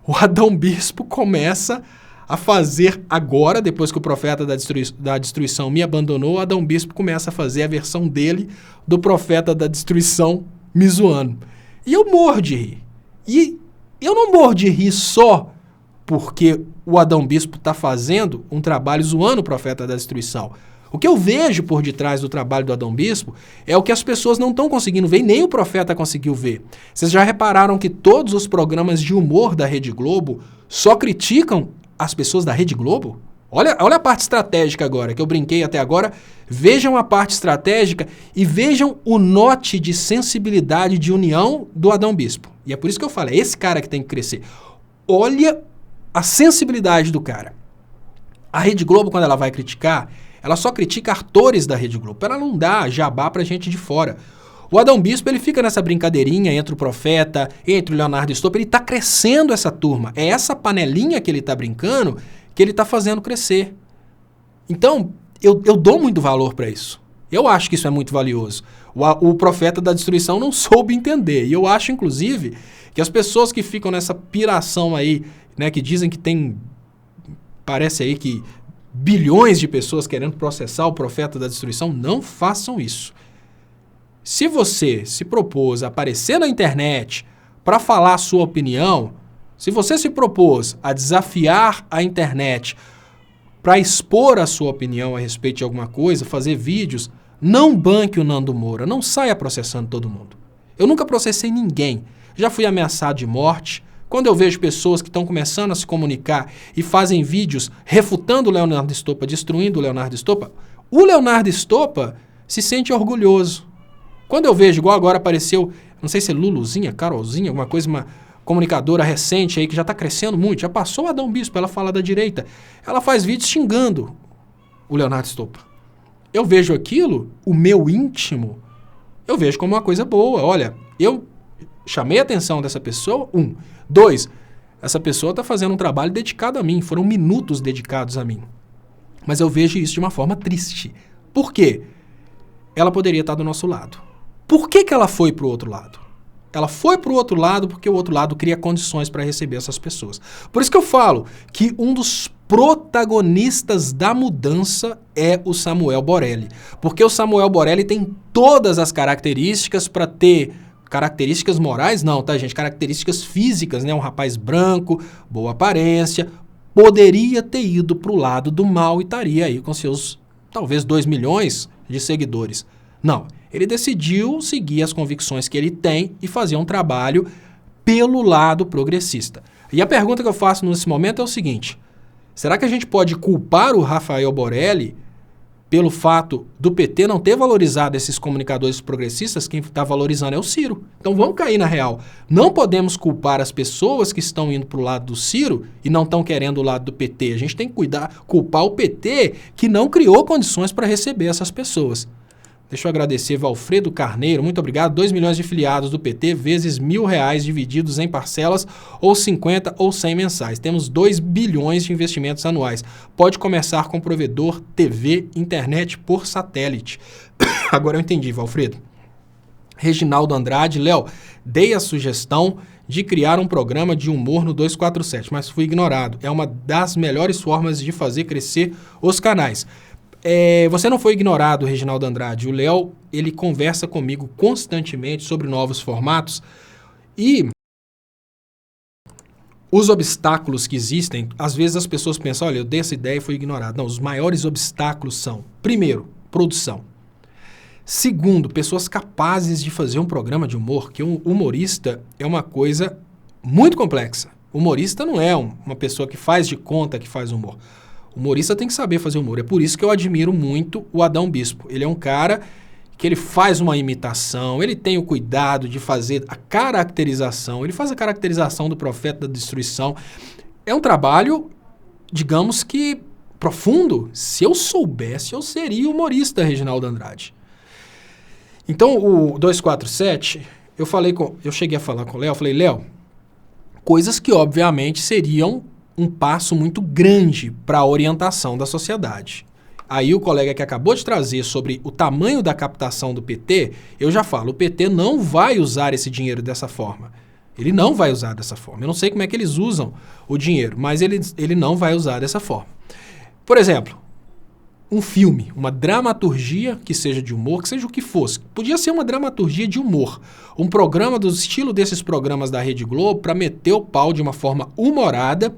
O Adão Bispo começa a fazer agora, depois que o Profeta da Destruição me abandonou, o Adão Bispo começa a fazer a versão dele do Profeta da Destruição me zoando. E eu morro de rir. E eu não morro de rir só porque o Adão Bispo está fazendo um trabalho zoando o Profeta da Destruição. O que eu vejo por detrás do trabalho do Adão Bispo é o que as pessoas não estão conseguindo ver e nem o Profeta conseguiu ver. Vocês já repararam que todos os programas de humor da Rede Globo só criticam as pessoas da Rede Globo? Olha a parte estratégica agora, que eu brinquei até agora. Vejam a parte estratégica e vejam o note de sensibilidade, de união do Adão Bispo. E é por isso que eu falo, é esse cara que tem que crescer. Olha a sensibilidade do cara. A Rede Globo, quando ela vai criticar, ela só critica atores da Rede Globo. Ela não dá jabá pra gente de fora. O Adão Bispo, ele fica nessa brincadeirinha entre o Profeta, entre o Leonardo Stopper, ele está crescendo essa turma. É essa panelinha que ele está brincando que ele está fazendo crescer. Então, eu dou muito valor para isso. Eu acho que isso é muito valioso. O Profeta da Destruição não soube entender. E eu acho, inclusive, que as pessoas que ficam nessa piração aí, né, que dizem que tem, parece aí que bilhões de pessoas querendo processar o Profeta da Destruição, não façam isso. Se você se propôs a aparecer na internet para falar a sua opinião, se você se propôs a desafiar a internet para expor a sua opinião a respeito de alguma coisa, fazer vídeos, não banque o Nando Moura, não saia processando todo mundo. Eu nunca processei ninguém, já fui ameaçado de morte. Quando eu vejo pessoas que estão começando a se comunicar e fazem vídeos refutando o Leonardo Stopper, destruindo o Leonardo Stopper, o Leonardo Stopper se sente orgulhoso. Quando eu vejo, igual agora apareceu, não sei se é Luluzinha, Carolzinha, alguma coisa, uma comunicadora recente aí que já está crescendo muito, já passou o Adão Bispo, ela fala da direita. Ela faz vídeos xingando o Leonardo Stopper. Eu vejo aquilo, o meu íntimo, eu vejo como uma coisa boa. Olha, eu chamei a atenção dessa pessoa, 1. 2, essa pessoa está fazendo um trabalho dedicado a mim, foram minutos dedicados a mim. Mas eu vejo isso de uma forma triste. Por quê? Ela poderia estar do nosso lado. Por que ela foi para o outro lado? Ela foi para o outro lado porque o outro lado cria condições para receber essas pessoas. Por isso que eu falo que um dos protagonistas da mudança é o Samuel Borelli. Porque o Samuel Borelli tem todas as características para ter... Características morais não, tá, gente? Características físicas, né? Um rapaz branco, boa aparência, poderia ter ido para o lado do mal e estaria aí com seus, talvez, 2 milhões de seguidores. Não, ele decidiu seguir as convicções que ele tem e fazer um trabalho pelo lado progressista. E a pergunta que eu faço nesse momento é o seguinte: será que a gente pode culpar o Rafael Borelli pelo fato do PT não ter valorizado esses comunicadores progressistas? Quem está valorizando é o Ciro. Então vamos cair na real. Não podemos culpar as pessoas que estão indo para o lado do Ciro e não estão querendo o lado do PT. A gente tem que culpar o PT que não criou condições para receber essas pessoas. Deixa eu agradecer Valfredo Carneiro, muito obrigado. 2 milhões de filiados do PT vezes R$1.000 divididos em parcelas ou 50 ou 100 mensais. Temos 2 bilhões de investimentos anuais. Pode começar com provedor TV, internet por satélite. Agora eu entendi, Valfredo. Reginaldo Andrade, Léo, dei a sugestão de criar um programa de humor no 247, mas fui ignorado. É uma das melhores formas de fazer crescer os canais. Você não foi ignorado, Reginaldo Andrade. O Léo, ele conversa comigo constantemente sobre novos formatos e os obstáculos que existem, às vezes as pessoas pensam, olha, eu dei essa ideia e fui ignorado. Não, os maiores obstáculos são, primeiro, produção. Segundo, pessoas capazes de fazer um programa de humor, que um humorista é uma coisa muito complexa. O humorista não é uma pessoa que faz de conta que faz humor. O humorista tem que saber fazer humor. É por isso que eu admiro muito o Adão Bispo. Ele é um cara que ele faz uma imitação, ele tem o cuidado de fazer a caracterização, ele faz a caracterização do Profeta da Destruição. É um trabalho, digamos que, profundo. Se eu soubesse, eu seria humorista, Reginaldo Andrade. Então, o 247, eu cheguei a falar com o Léo, falei, Léo, coisas que obviamente seriam um passo muito grande para a orientação da sociedade. Aí o colega que acabou de trazer sobre o tamanho da captação do PT, eu já falo, o PT não vai usar esse dinheiro dessa forma. Ele não vai usar dessa forma. Eu não sei como é que eles usam o dinheiro, mas ele não vai usar dessa forma. Por exemplo, um filme, uma dramaturgia que seja de humor, que seja o que fosse. Podia ser uma dramaturgia de humor. Um programa do estilo desses programas da Rede Globo para meter o pau de uma forma humorada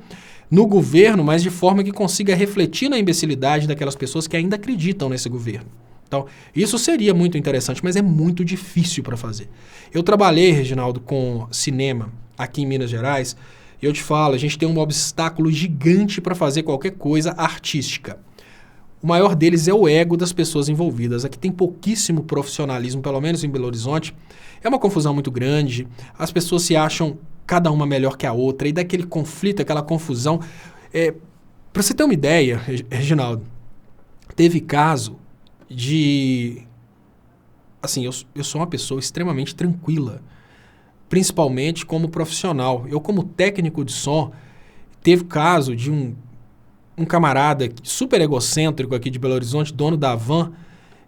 no governo, mas de forma que consiga refletir na imbecilidade daquelas pessoas que ainda acreditam nesse governo. Então, isso seria muito interessante, mas é muito difícil para fazer. Eu trabalhei, Reginaldo, com cinema aqui em Minas Gerais, e eu te falo, a gente tem um obstáculo gigante para fazer qualquer coisa artística. O maior deles é o ego das pessoas envolvidas. Aqui tem pouquíssimo profissionalismo, pelo menos em Belo Horizonte. É uma confusão muito grande, as pessoas se acham cada uma melhor que a outra, e daquele conflito, aquela confusão. Para você ter uma ideia, Reginaldo, teve caso de assim, eu sou uma pessoa extremamente tranquila, principalmente como profissional. Eu, como técnico de som, teve caso de um camarada super egocêntrico aqui de Belo Horizonte, dono da van,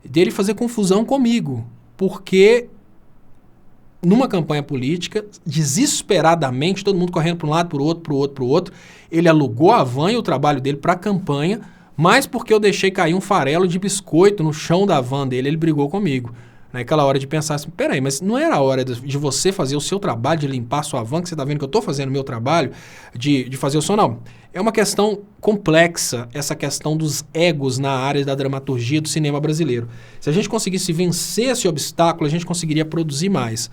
dele fazer confusão comigo, porque numa campanha política, desesperadamente, todo mundo correndo para um lado, para o outro, ele alugou a van e o trabalho dele para a campanha, mas porque eu deixei cair um farelo de biscoito no chão da van dele, ele brigou comigo. Naquela hora de pensar assim, peraí, mas não era a hora de você fazer o seu trabalho, de limpar a sua van, que você está vendo que eu estou fazendo o meu trabalho, de fazer o som? Não. É uma questão complexa, essa questão dos egos na área da dramaturgia do cinema brasileiro. Se a gente conseguisse vencer esse obstáculo, a gente conseguiria produzir mais.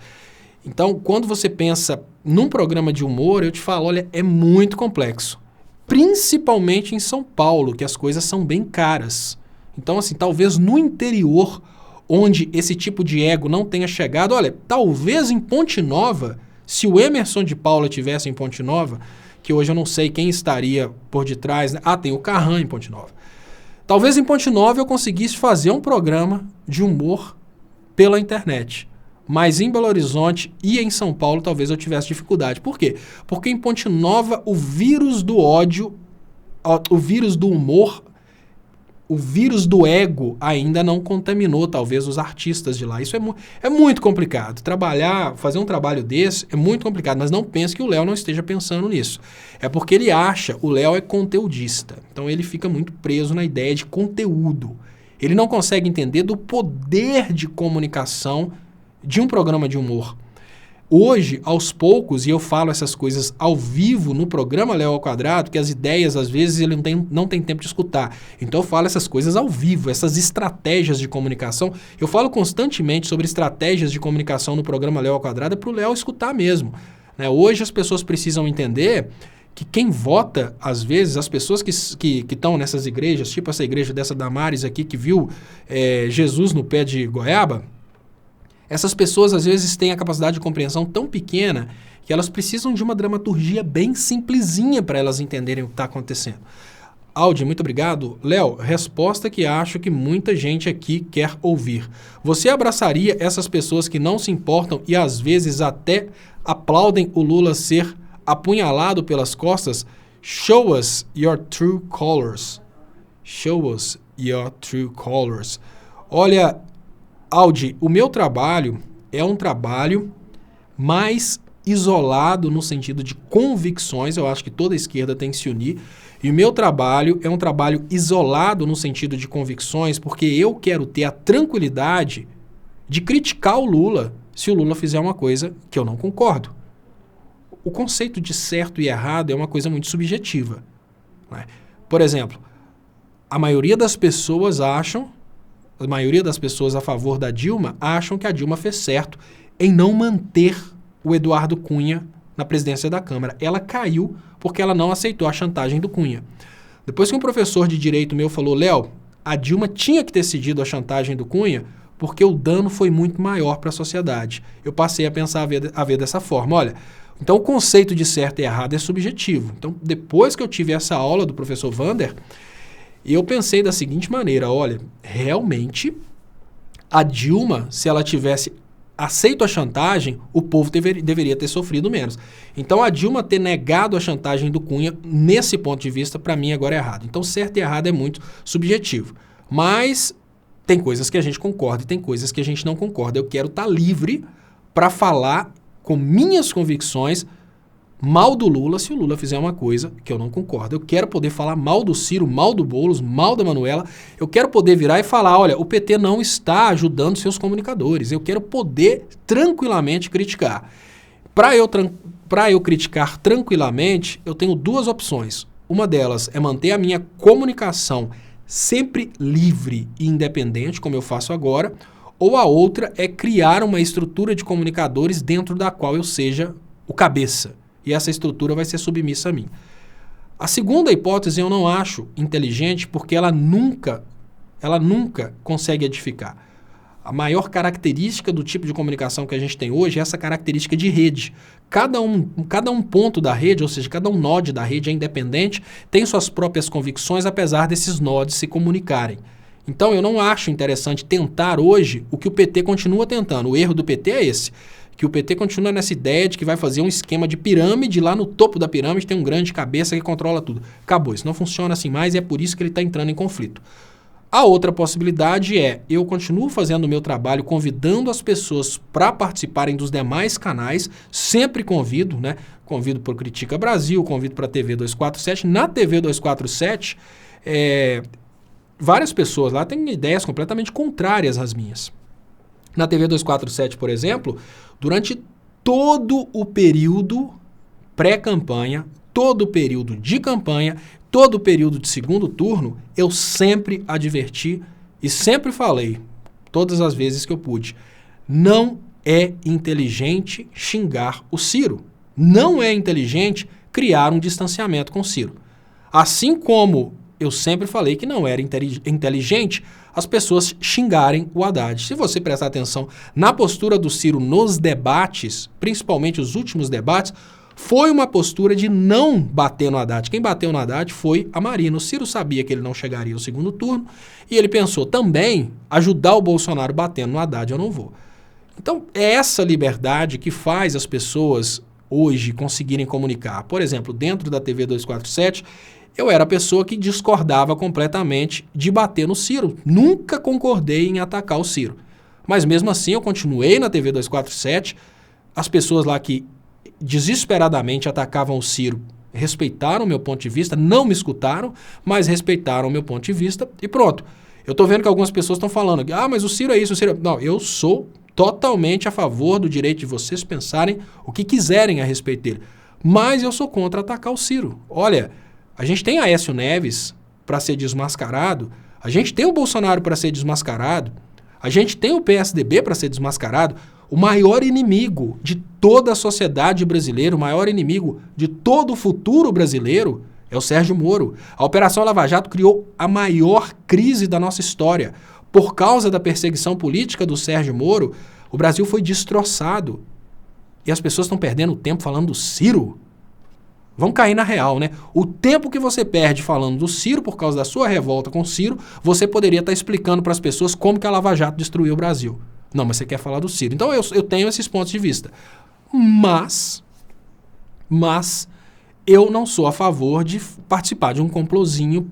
Então, quando você pensa num programa de humor, eu te falo, olha, é muito complexo. Principalmente em São Paulo, que as coisas são bem caras. Então, assim, talvez no interior, onde esse tipo de ego não tenha chegado, olha, talvez em Ponte Nova, se o Emerson de Paula tivesse em Ponte Nova, que hoje eu não sei quem estaria por detrás, né? Tem o Carran em Ponte Nova. Talvez em Ponte Nova eu conseguisse fazer um programa de humor pela internet. Mas em Belo Horizonte e em São Paulo talvez eu tivesse dificuldade. Por quê? Porque em Ponte Nova o vírus do ódio, o vírus do humor, o vírus do ego ainda não contaminou talvez os artistas de lá. Isso é muito complicado. Fazer um trabalho desse é muito complicado, mas não pense que o Léo não esteja pensando nisso. É porque ele acha, o Léo é conteudista. Então ele fica muito preso na ideia de conteúdo. Ele não consegue entender do poder de comunicação de um programa de humor. Hoje, aos poucos, e eu falo essas coisas ao vivo no programa Léo ao Quadrado, que as ideias, às vezes, ele não tem tempo de escutar. Então eu falo essas coisas ao vivo, essas estratégias de comunicação. Eu falo constantemente sobre estratégias de comunicação no programa Léo ao Quadrado para o Léo escutar mesmo. Né? Hoje as pessoas precisam entender que quem vota, às vezes, as pessoas que estão nessas igrejas, tipo essa igreja dessa Damares aqui, que viu Jesus no pé de goiaba, essas pessoas, às vezes, têm a capacidade de compreensão tão pequena que elas precisam de uma dramaturgia bem simplesinha para elas entenderem o que está acontecendo. Aldi, muito obrigado. Léo, resposta que acho que muita gente aqui quer ouvir. Você abraçaria essas pessoas que não se importam e, às vezes, até aplaudem o Lula ser apunhalado pelas costas? Show us your true colors. Show us your true colors. Olha, Aldi, o meu trabalho é um trabalho mais isolado no sentido de convicções. Eu acho que toda a esquerda tem que se unir. E o meu trabalho é um trabalho isolado no sentido de convicções, porque eu quero ter a tranquilidade de criticar o Lula se o Lula fizer uma coisa que eu não concordo. O conceito de certo e errado é uma coisa muito subjetiva. Né? Por exemplo, a maioria das pessoas a favor da Dilma acham que a Dilma fez certo em não manter o Eduardo Cunha na presidência da Câmara. Ela caiu porque ela não aceitou a chantagem do Cunha. Depois que um professor de direito meu falou, Léo, a Dilma tinha que ter cedido a chantagem do Cunha porque o dano foi muito maior para a sociedade. Eu passei a pensar a ver dessa forma. Olha, então o conceito de certo e errado é subjetivo. Então, depois que eu tive essa aula do professor Vander, eu pensei da seguinte maneira, olha, realmente a Dilma, se ela tivesse aceito a chantagem, o povo deveria ter sofrido menos. Então a Dilma ter negado a chantagem do Cunha, nesse ponto de vista, para mim agora é errado. Então certo e errado é muito subjetivo. Mas tem coisas que a gente concorda e tem coisas que a gente não concorda. Eu quero estar livre para falar com minhas convicções mal do Lula se o Lula fizer uma coisa que eu não concordo. Eu quero poder falar mal do Ciro, mal do Boulos, mal da Manuela. Eu quero poder virar e falar, olha, o PT não está ajudando seus comunicadores. Eu quero poder tranquilamente criticar. Para eu criticar tranquilamente, eu tenho duas opções. Uma delas é manter a minha comunicação sempre livre e independente, como eu faço agora, ou a outra é criar uma estrutura de comunicadores dentro da qual eu seja o cabeça. E essa estrutura vai ser submissa a mim. A segunda hipótese eu não acho inteligente porque ela nunca consegue edificar. A maior característica do tipo de comunicação que a gente tem hoje é essa característica de rede. Cada um ponto da rede, ou seja, cada um nó da rede é independente, tem suas próprias convicções, apesar desses nós se comunicarem. Então eu não acho interessante tentar hoje o que o PT continua tentando. O erro do PT é esse, que o PT continua nessa ideia de que vai fazer um esquema de pirâmide, lá no topo da pirâmide tem um grande cabeça que controla tudo. Acabou, isso não funciona assim mais e é por isso que ele está entrando em conflito. A outra possibilidade é, eu continuo fazendo o meu trabalho, convidando as pessoas para participarem dos demais canais, sempre convido, né? Convido para o Critica Brasil, convido para a TV 247. Na TV 247, várias pessoas lá têm ideias completamente contrárias às minhas. Na TV 247, por exemplo, durante todo o período pré-campanha, todo o período de campanha, todo o período de segundo turno, eu sempre adverti e sempre falei, todas as vezes que eu pude, não é inteligente xingar o Ciro. Não é inteligente criar um distanciamento com o Ciro. Assim como eu sempre falei que não era inteligente as pessoas xingarem o Haddad. Se você prestar atenção na postura do Ciro nos debates, principalmente os últimos debates, foi uma postura de não bater no Haddad. Quem bateu no Haddad foi a Marina. O Ciro sabia que ele não chegaria ao segundo turno e ele pensou também ajudar o Bolsonaro batendo no Haddad, eu não vou. Então é essa liberdade que faz as pessoas hoje conseguirem comunicar. Por exemplo, dentro da TV 247, eu era a pessoa que discordava completamente de bater no Ciro. Nunca concordei em atacar o Ciro. Mas mesmo assim eu continuei na TV 247, as pessoas lá que desesperadamente atacavam o Ciro respeitaram o meu ponto de vista, não me escutaram, mas respeitaram o meu ponto de vista e pronto. Eu estou vendo que algumas pessoas estão falando, mas o Ciro é isso, o Ciro é... Não, eu sou totalmente a favor do direito de vocês pensarem o que quiserem a respeito dele. Mas eu sou contra atacar o Ciro. Olha, a gente tem Aécio Neves para ser desmascarado, a gente tem o Bolsonaro para ser desmascarado, a gente tem o PSDB para ser desmascarado. O maior inimigo de toda a sociedade brasileira, o maior inimigo de todo o futuro brasileiro é o Sérgio Moro. A Operação Lava Jato criou a maior crise da nossa história. Por causa da perseguição política do Sérgio Moro, o Brasil foi destroçado. E as pessoas estão perdendo tempo falando do Ciro. Vão cair na real, né? O tempo que você perde falando do Ciro por causa da sua revolta com o Ciro, você poderia estar explicando para as pessoas como que a Lava Jato destruiu o Brasil. Não, mas você quer falar do Ciro. Então eu tenho esses pontos de vista. Mas eu não sou a favor de participar de um complozinho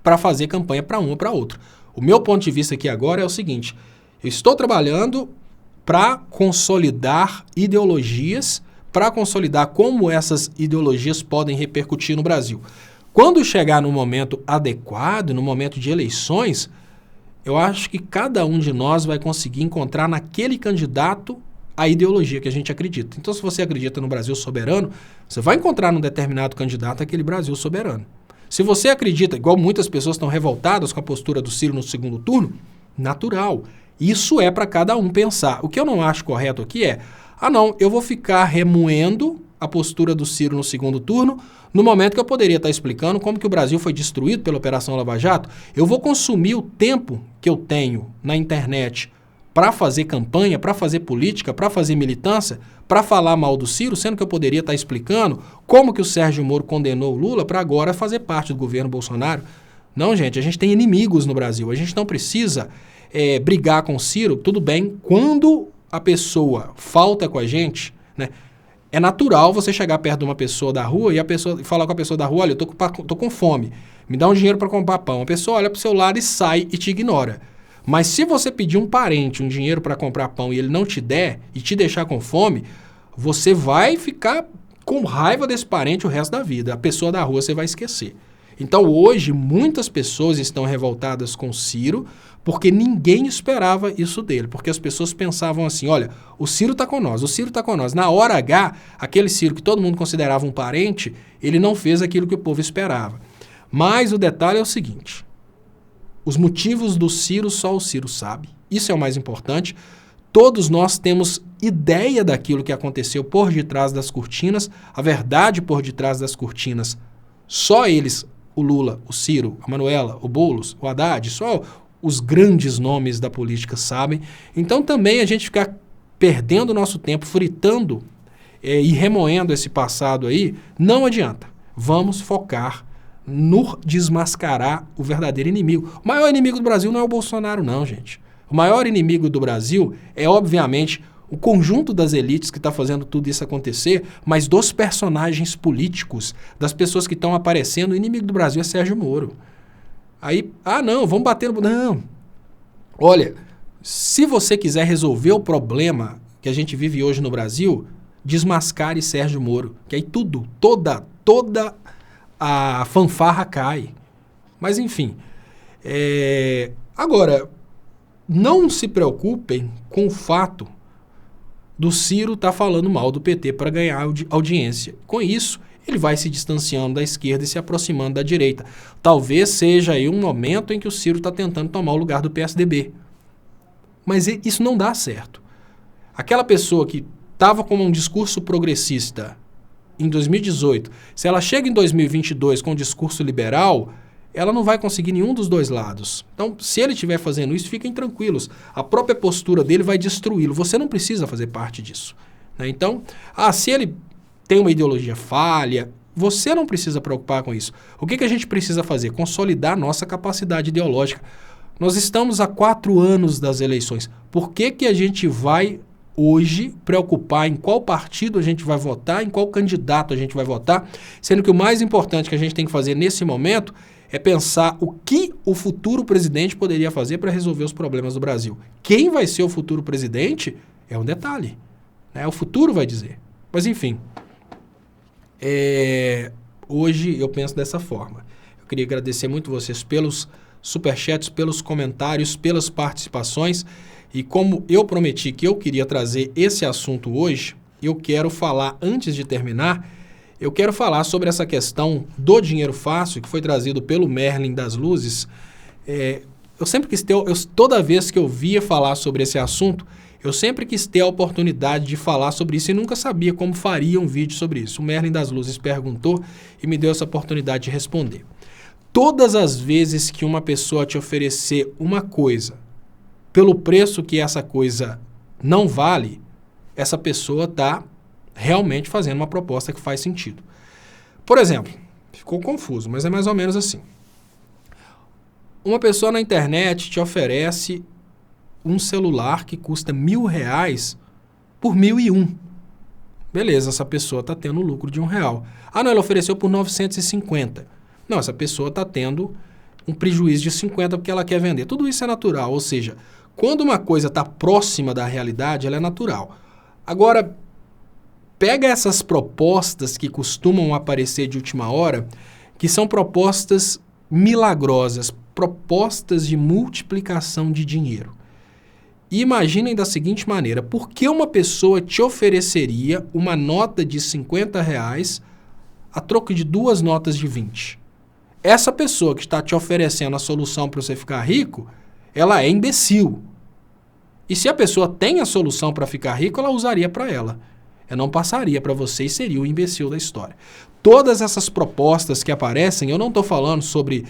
para fazer campanha para um ou para outro. O meu ponto de vista aqui agora é o seguinte, eu estou trabalhando para consolidar ideologias, para consolidar como essas ideologias podem repercutir no Brasil. Quando chegar no momento adequado, no momento de eleições, eu acho que cada um de nós vai conseguir encontrar naquele candidato a ideologia que a gente acredita. Então, se você acredita no Brasil soberano, você vai encontrar num determinado candidato aquele Brasil soberano. Se você acredita, igual muitas pessoas estão revoltadas com a postura do Ciro no segundo turno, natural. Isso é para cada um pensar. O que eu não acho correto aqui é, não, eu vou ficar remoendo a postura do Ciro no segundo turno, no momento que eu poderia estar explicando como que o Brasil foi destruído pela Operação Lava Jato. Eu vou consumir o tempo que eu tenho na internet para fazer campanha, para fazer política, para fazer militância, para falar mal do Ciro, sendo que eu poderia estar explicando como que o Sérgio Moro condenou o Lula para agora fazer parte do governo Bolsonaro. Não, gente, a gente tem inimigos no Brasil, a gente não precisa brigar com o Ciro, tudo bem, quando a pessoa falta com a gente, né? É natural você chegar perto de uma pessoa da rua e a pessoa falar com a pessoa da rua, olha, eu tô com fome, me dá um dinheiro para comprar pão. A pessoa olha para o seu lado e sai e te ignora. Mas se você pedir um parente um dinheiro para comprar pão e ele não te der e te deixar com fome, você vai ficar com raiva desse parente o resto da vida. A pessoa da rua você vai esquecer. Então hoje muitas pessoas estão revoltadas com o Ciro porque ninguém esperava isso dele. Porque as pessoas pensavam assim, olha, o Ciro está com nós, o Ciro está com nós. Na hora H, aquele Ciro que todo mundo considerava um parente, ele não fez aquilo que o povo esperava. Mas o detalhe é o seguinte, os motivos do Ciro só o Ciro sabe. Isso é o mais importante. Todos nós temos ideia daquilo que aconteceu por detrás das cortinas, a verdade por detrás das cortinas. Só eles, o Lula, o Ciro, a Manuela, o Boulos, o Haddad, só os grandes nomes da política sabem. Então também a gente ficar perdendo nosso tempo, fritando e remoendo esse passado aí, não adianta. Vamos focar no desmascarar o verdadeiro inimigo. O maior inimigo do Brasil não é o Bolsonaro, não, gente. O maior inimigo do Brasil é, obviamente, o conjunto das elites que está fazendo tudo isso acontecer, mas dos personagens políticos, das pessoas que estão aparecendo. O inimigo do Brasil é Sérgio Moro. Aí, não, vamos bater no... Não. Olha, se você quiser resolver o problema que a gente vive hoje no Brasil, desmascare Sérgio Moro, que aí toda a fanfarra cai. Mas, enfim. Agora, não se preocupem com o fato do Ciro estar falando mal do PT para ganhar audiência. Com isso, ele vai se distanciando da esquerda e se aproximando da direita. Talvez seja aí um momento em que o Ciro está tentando tomar o lugar do PSDB. Mas isso não dá certo. Aquela pessoa que estava com um discurso progressista em 2018, se ela chega em 2022 com um discurso liberal, ela não vai conseguir nenhum dos dois lados. Então, se ele estiver fazendo isso, fiquem tranquilos. A própria postura dele vai destruí-lo. Você não precisa fazer parte disso. Né? Então, se ele tem uma ideologia falha, você não precisa preocupar com isso. O que a gente precisa fazer? Consolidar nossa capacidade ideológica. Nós estamos há 4 anos das eleições. Por que a gente vai hoje preocupar em qual partido a gente vai votar, em qual candidato a gente vai votar, sendo que o mais importante que a gente tem que fazer nesse momento é pensar o que o futuro presidente poderia fazer para resolver os problemas do Brasil. Quem vai ser o futuro presidente é um detalhe. Né? O futuro vai dizer. Mas, enfim, hoje eu penso dessa forma. Eu queria agradecer muito vocês pelos superchats, pelos comentários, pelas participações. E como eu prometi que eu queria trazer esse assunto hoje, eu quero falar, antes de terminar, eu quero falar sobre essa questão do dinheiro fácil, que foi trazido pelo Merlin das Luzes. Eu sempre quis ter, toda vez que eu via falar sobre esse assunto, eu sempre quis ter a oportunidade de falar sobre isso e nunca sabia como faria um vídeo sobre isso. O Merlin das Luzes perguntou e me deu essa oportunidade de responder. Todas as vezes que uma pessoa te oferecer uma coisa pelo preço que essa coisa não vale, essa pessoa está realmente fazendo uma proposta que faz sentido. Por exemplo, ficou confuso, mas é mais ou menos assim. Uma pessoa na internet te oferece um celular que custa R$1.000 por 1.001. Beleza, essa pessoa está tendo o lucro de R$1. Não, ela ofereceu por 950. Não, essa pessoa está tendo um prejuízo de 50 porque ela quer vender. Tudo isso é natural, ou seja, quando uma coisa está próxima da realidade, ela é natural. Agora, pega essas propostas que costumam aparecer de última hora, que são propostas milagrosas, propostas de multiplicação de dinheiro. E imaginem da seguinte maneira, por que uma pessoa te ofereceria uma nota de R$50 a troco de 2 notas de 20? Essa pessoa que está te oferecendo a solução para você ficar rico, ela é imbecil. E se a pessoa tem a solução para ficar rico, ela usaria para ela. Ela não passaria para você e seria o imbecil da história. Todas essas propostas que aparecem, eu não estou falando sobre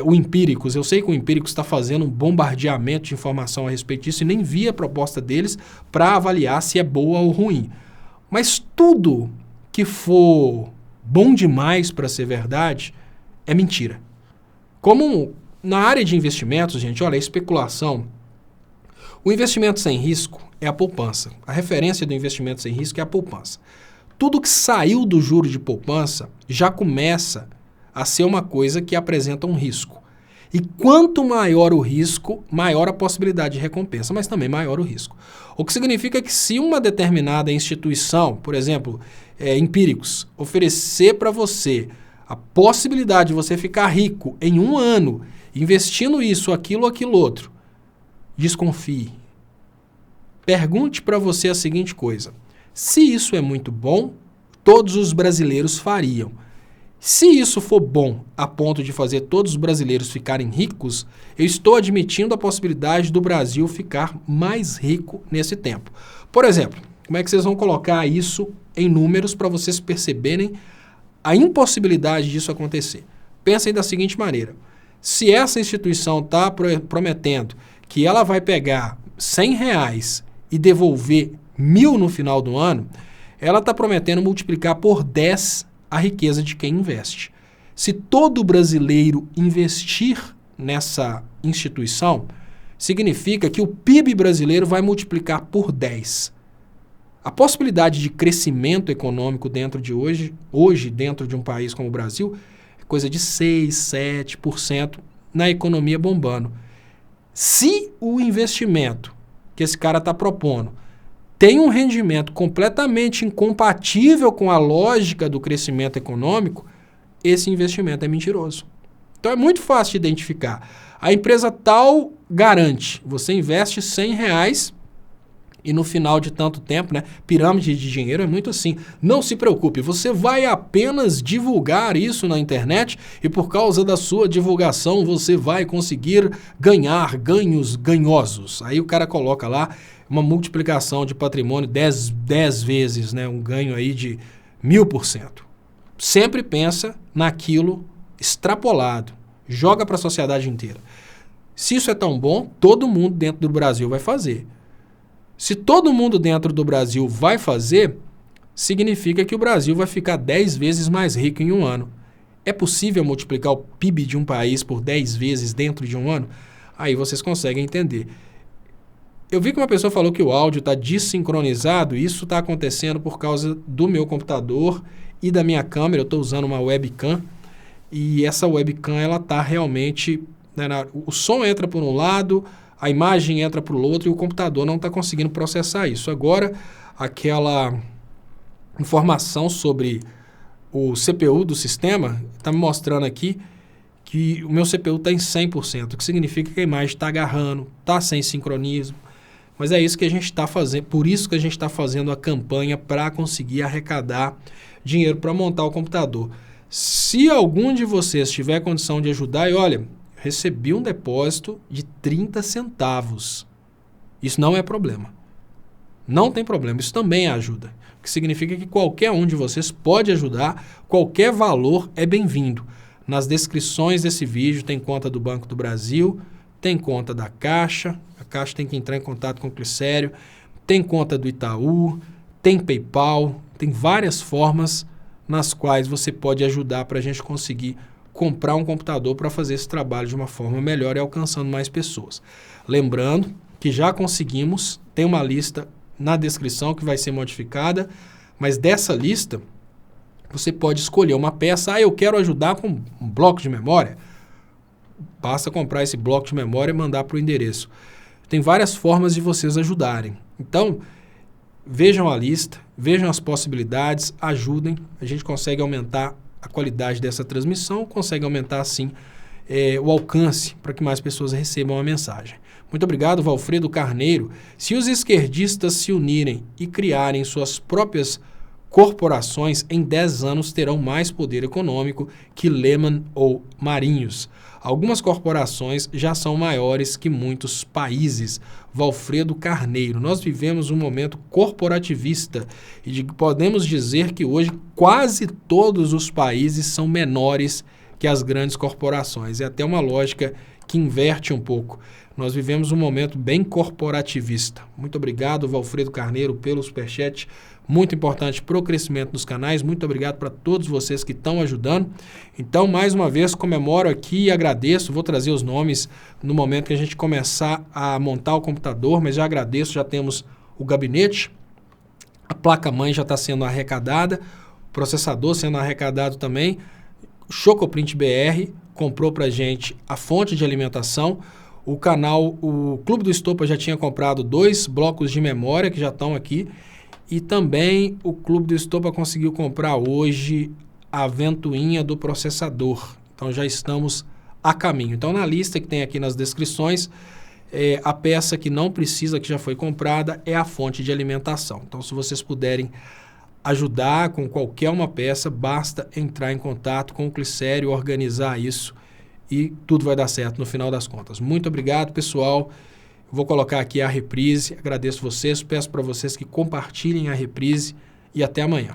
o Empíricos. Eu sei que o Empíricos está fazendo um bombardeamento de informação a respeito disso e nem vi a proposta deles para avaliar se é boa ou ruim. Mas tudo que for bom demais para ser verdade é mentira. Como na área de investimentos, gente, olha, a especulação, o investimento sem risco é a poupança. A referência do investimento sem risco é a poupança. Tudo que saiu do juro de poupança já começa a ser uma coisa que apresenta um risco. E quanto maior o risco, maior a possibilidade de recompensa, mas também maior o risco. O que significa que se uma determinada instituição, por exemplo, Empíricos, oferecer para você a possibilidade de você ficar rico em 1 ano, investindo isso, aquilo outro, desconfie. Pergunte para você a seguinte coisa: se isso é muito bom, todos os brasileiros fariam. Se isso for bom a ponto de fazer todos os brasileiros ficarem ricos, eu estou admitindo a possibilidade do Brasil ficar mais rico nesse tempo. Por exemplo, como é que vocês vão colocar isso em números para vocês perceberem a impossibilidade disso acontecer? Pensem da seguinte maneira: se essa instituição está prometendo que ela vai pegar R$100 e devolver 1.000 no final do ano, ela está prometendo multiplicar por 10 a riqueza de quem investe. Se todo brasileiro investir nessa instituição, significa que o PIB brasileiro vai multiplicar por 10. A possibilidade de crescimento econômico dentro de hoje dentro de um país como o Brasil, é coisa de 6, 7% na economia bombando. Se o investimento que esse cara está propondo tem um rendimento completamente incompatível com a lógica do crescimento econômico, esse investimento é mentiroso. Então é muito fácil de identificar. A empresa tal garante, você investe R$100 e no final de tanto tempo, né? Pirâmide de dinheiro é muito assim. Não se preocupe, você vai apenas divulgar isso na internet e por causa da sua divulgação você vai conseguir ganhar ganhos ganhosos. Aí o cara coloca lá uma multiplicação de patrimônio 10 vezes, né? Um ganho aí de 1000%. Sempre pensa naquilo extrapolado. Joga para a sociedade inteira. Se isso é tão bom, todo mundo dentro do Brasil vai fazer. Se todo mundo dentro do Brasil vai fazer, significa que o Brasil vai ficar 10 vezes mais rico em um ano. É possível multiplicar o PIB de um país por 10 vezes dentro de um ano? Aí vocês conseguem entender. Eu vi que uma pessoa falou que o áudio está desincronizado. Isso está acontecendo por causa do meu computador e da minha câmera. Eu estou usando uma webcam e essa webcam ela está realmente... né, o som entra por um lado, a imagem entra para o outro e o computador não está conseguindo processar isso. Agora, aquela informação sobre o CPU do sistema está me mostrando aqui que o meu CPU está em 100%, o que significa que a imagem está agarrando, está sem sincronismo. Mas é isso que a gente está fazendo, por isso que a gente está fazendo a campanha para conseguir arrecadar dinheiro para montar o computador. Se algum de vocês tiver condição de ajudar, e olha, recebi um depósito de 30 centavos. Isso não é problema. Não tem problema, isso também é ajuda. O que significa que qualquer um de vocês pode ajudar, qualquer valor é bem-vindo. Nas descrições desse vídeo tem conta do Banco do Brasil, tem conta da Caixa, a Caixa tem que entrar em contato com o Clicério, tem conta do Itaú, tem PayPal, tem várias formas nas quais você pode ajudar para a gente conseguir comprar um computador para fazer esse trabalho de uma forma melhor e alcançando mais pessoas. Lembrando que já conseguimos, tem uma lista na descrição que vai ser modificada, mas dessa lista você pode escolher uma peça, eu quero ajudar com um bloco de memória, basta comprar esse bloco de memória e mandar para o endereço. Tem várias formas de vocês ajudarem. Então, vejam a lista, vejam as possibilidades, ajudem, a gente consegue aumentar a qualidade dessa transmissão, consegue aumentar, assim, o alcance para que mais pessoas recebam a mensagem. Muito obrigado, Valfredo Carneiro. Se os esquerdistas se unirem e criarem suas próprias corporações, em 10 anos terão mais poder econômico que Lehman ou Marinhos. Algumas corporações já são maiores que muitos países. Valfredo Carneiro. Nós vivemos um momento corporativista e podemos dizer que hoje quase todos os países são menores que as grandes corporações. É até uma lógica que inverte um pouco. Nós vivemos um momento bem corporativista. Muito obrigado, Valfredo Carneiro, pelo superchat. Muito importante para o crescimento dos canais. Muito obrigado para todos vocês que estão ajudando. Então, mais uma vez, comemoro aqui e agradeço. Vou trazer os nomes no momento que a gente começar a montar o computador, mas já agradeço, já temos o gabinete, a placa-mãe já está sendo arrecadada, o processador sendo arrecadado também. Chocoprint BR comprou para a gente a fonte de alimentação. O canal, o Clube do Estopa já tinha comprado 2 blocos de memória que já estão aqui. E também o Clube do Estopa conseguiu comprar hoje a ventoinha do processador. Então já estamos a caminho. Então na lista que tem aqui nas descrições, a peça que não precisa, que já foi comprada, é a fonte de alimentação. Então se vocês puderem ajudar com qualquer uma peça, basta entrar em contato com o Clicério, organizar isso e tudo vai dar certo no final das contas. Muito obrigado, pessoal. Vou colocar aqui a reprise, agradeço vocês, peço para vocês que compartilhem a reprise e até amanhã.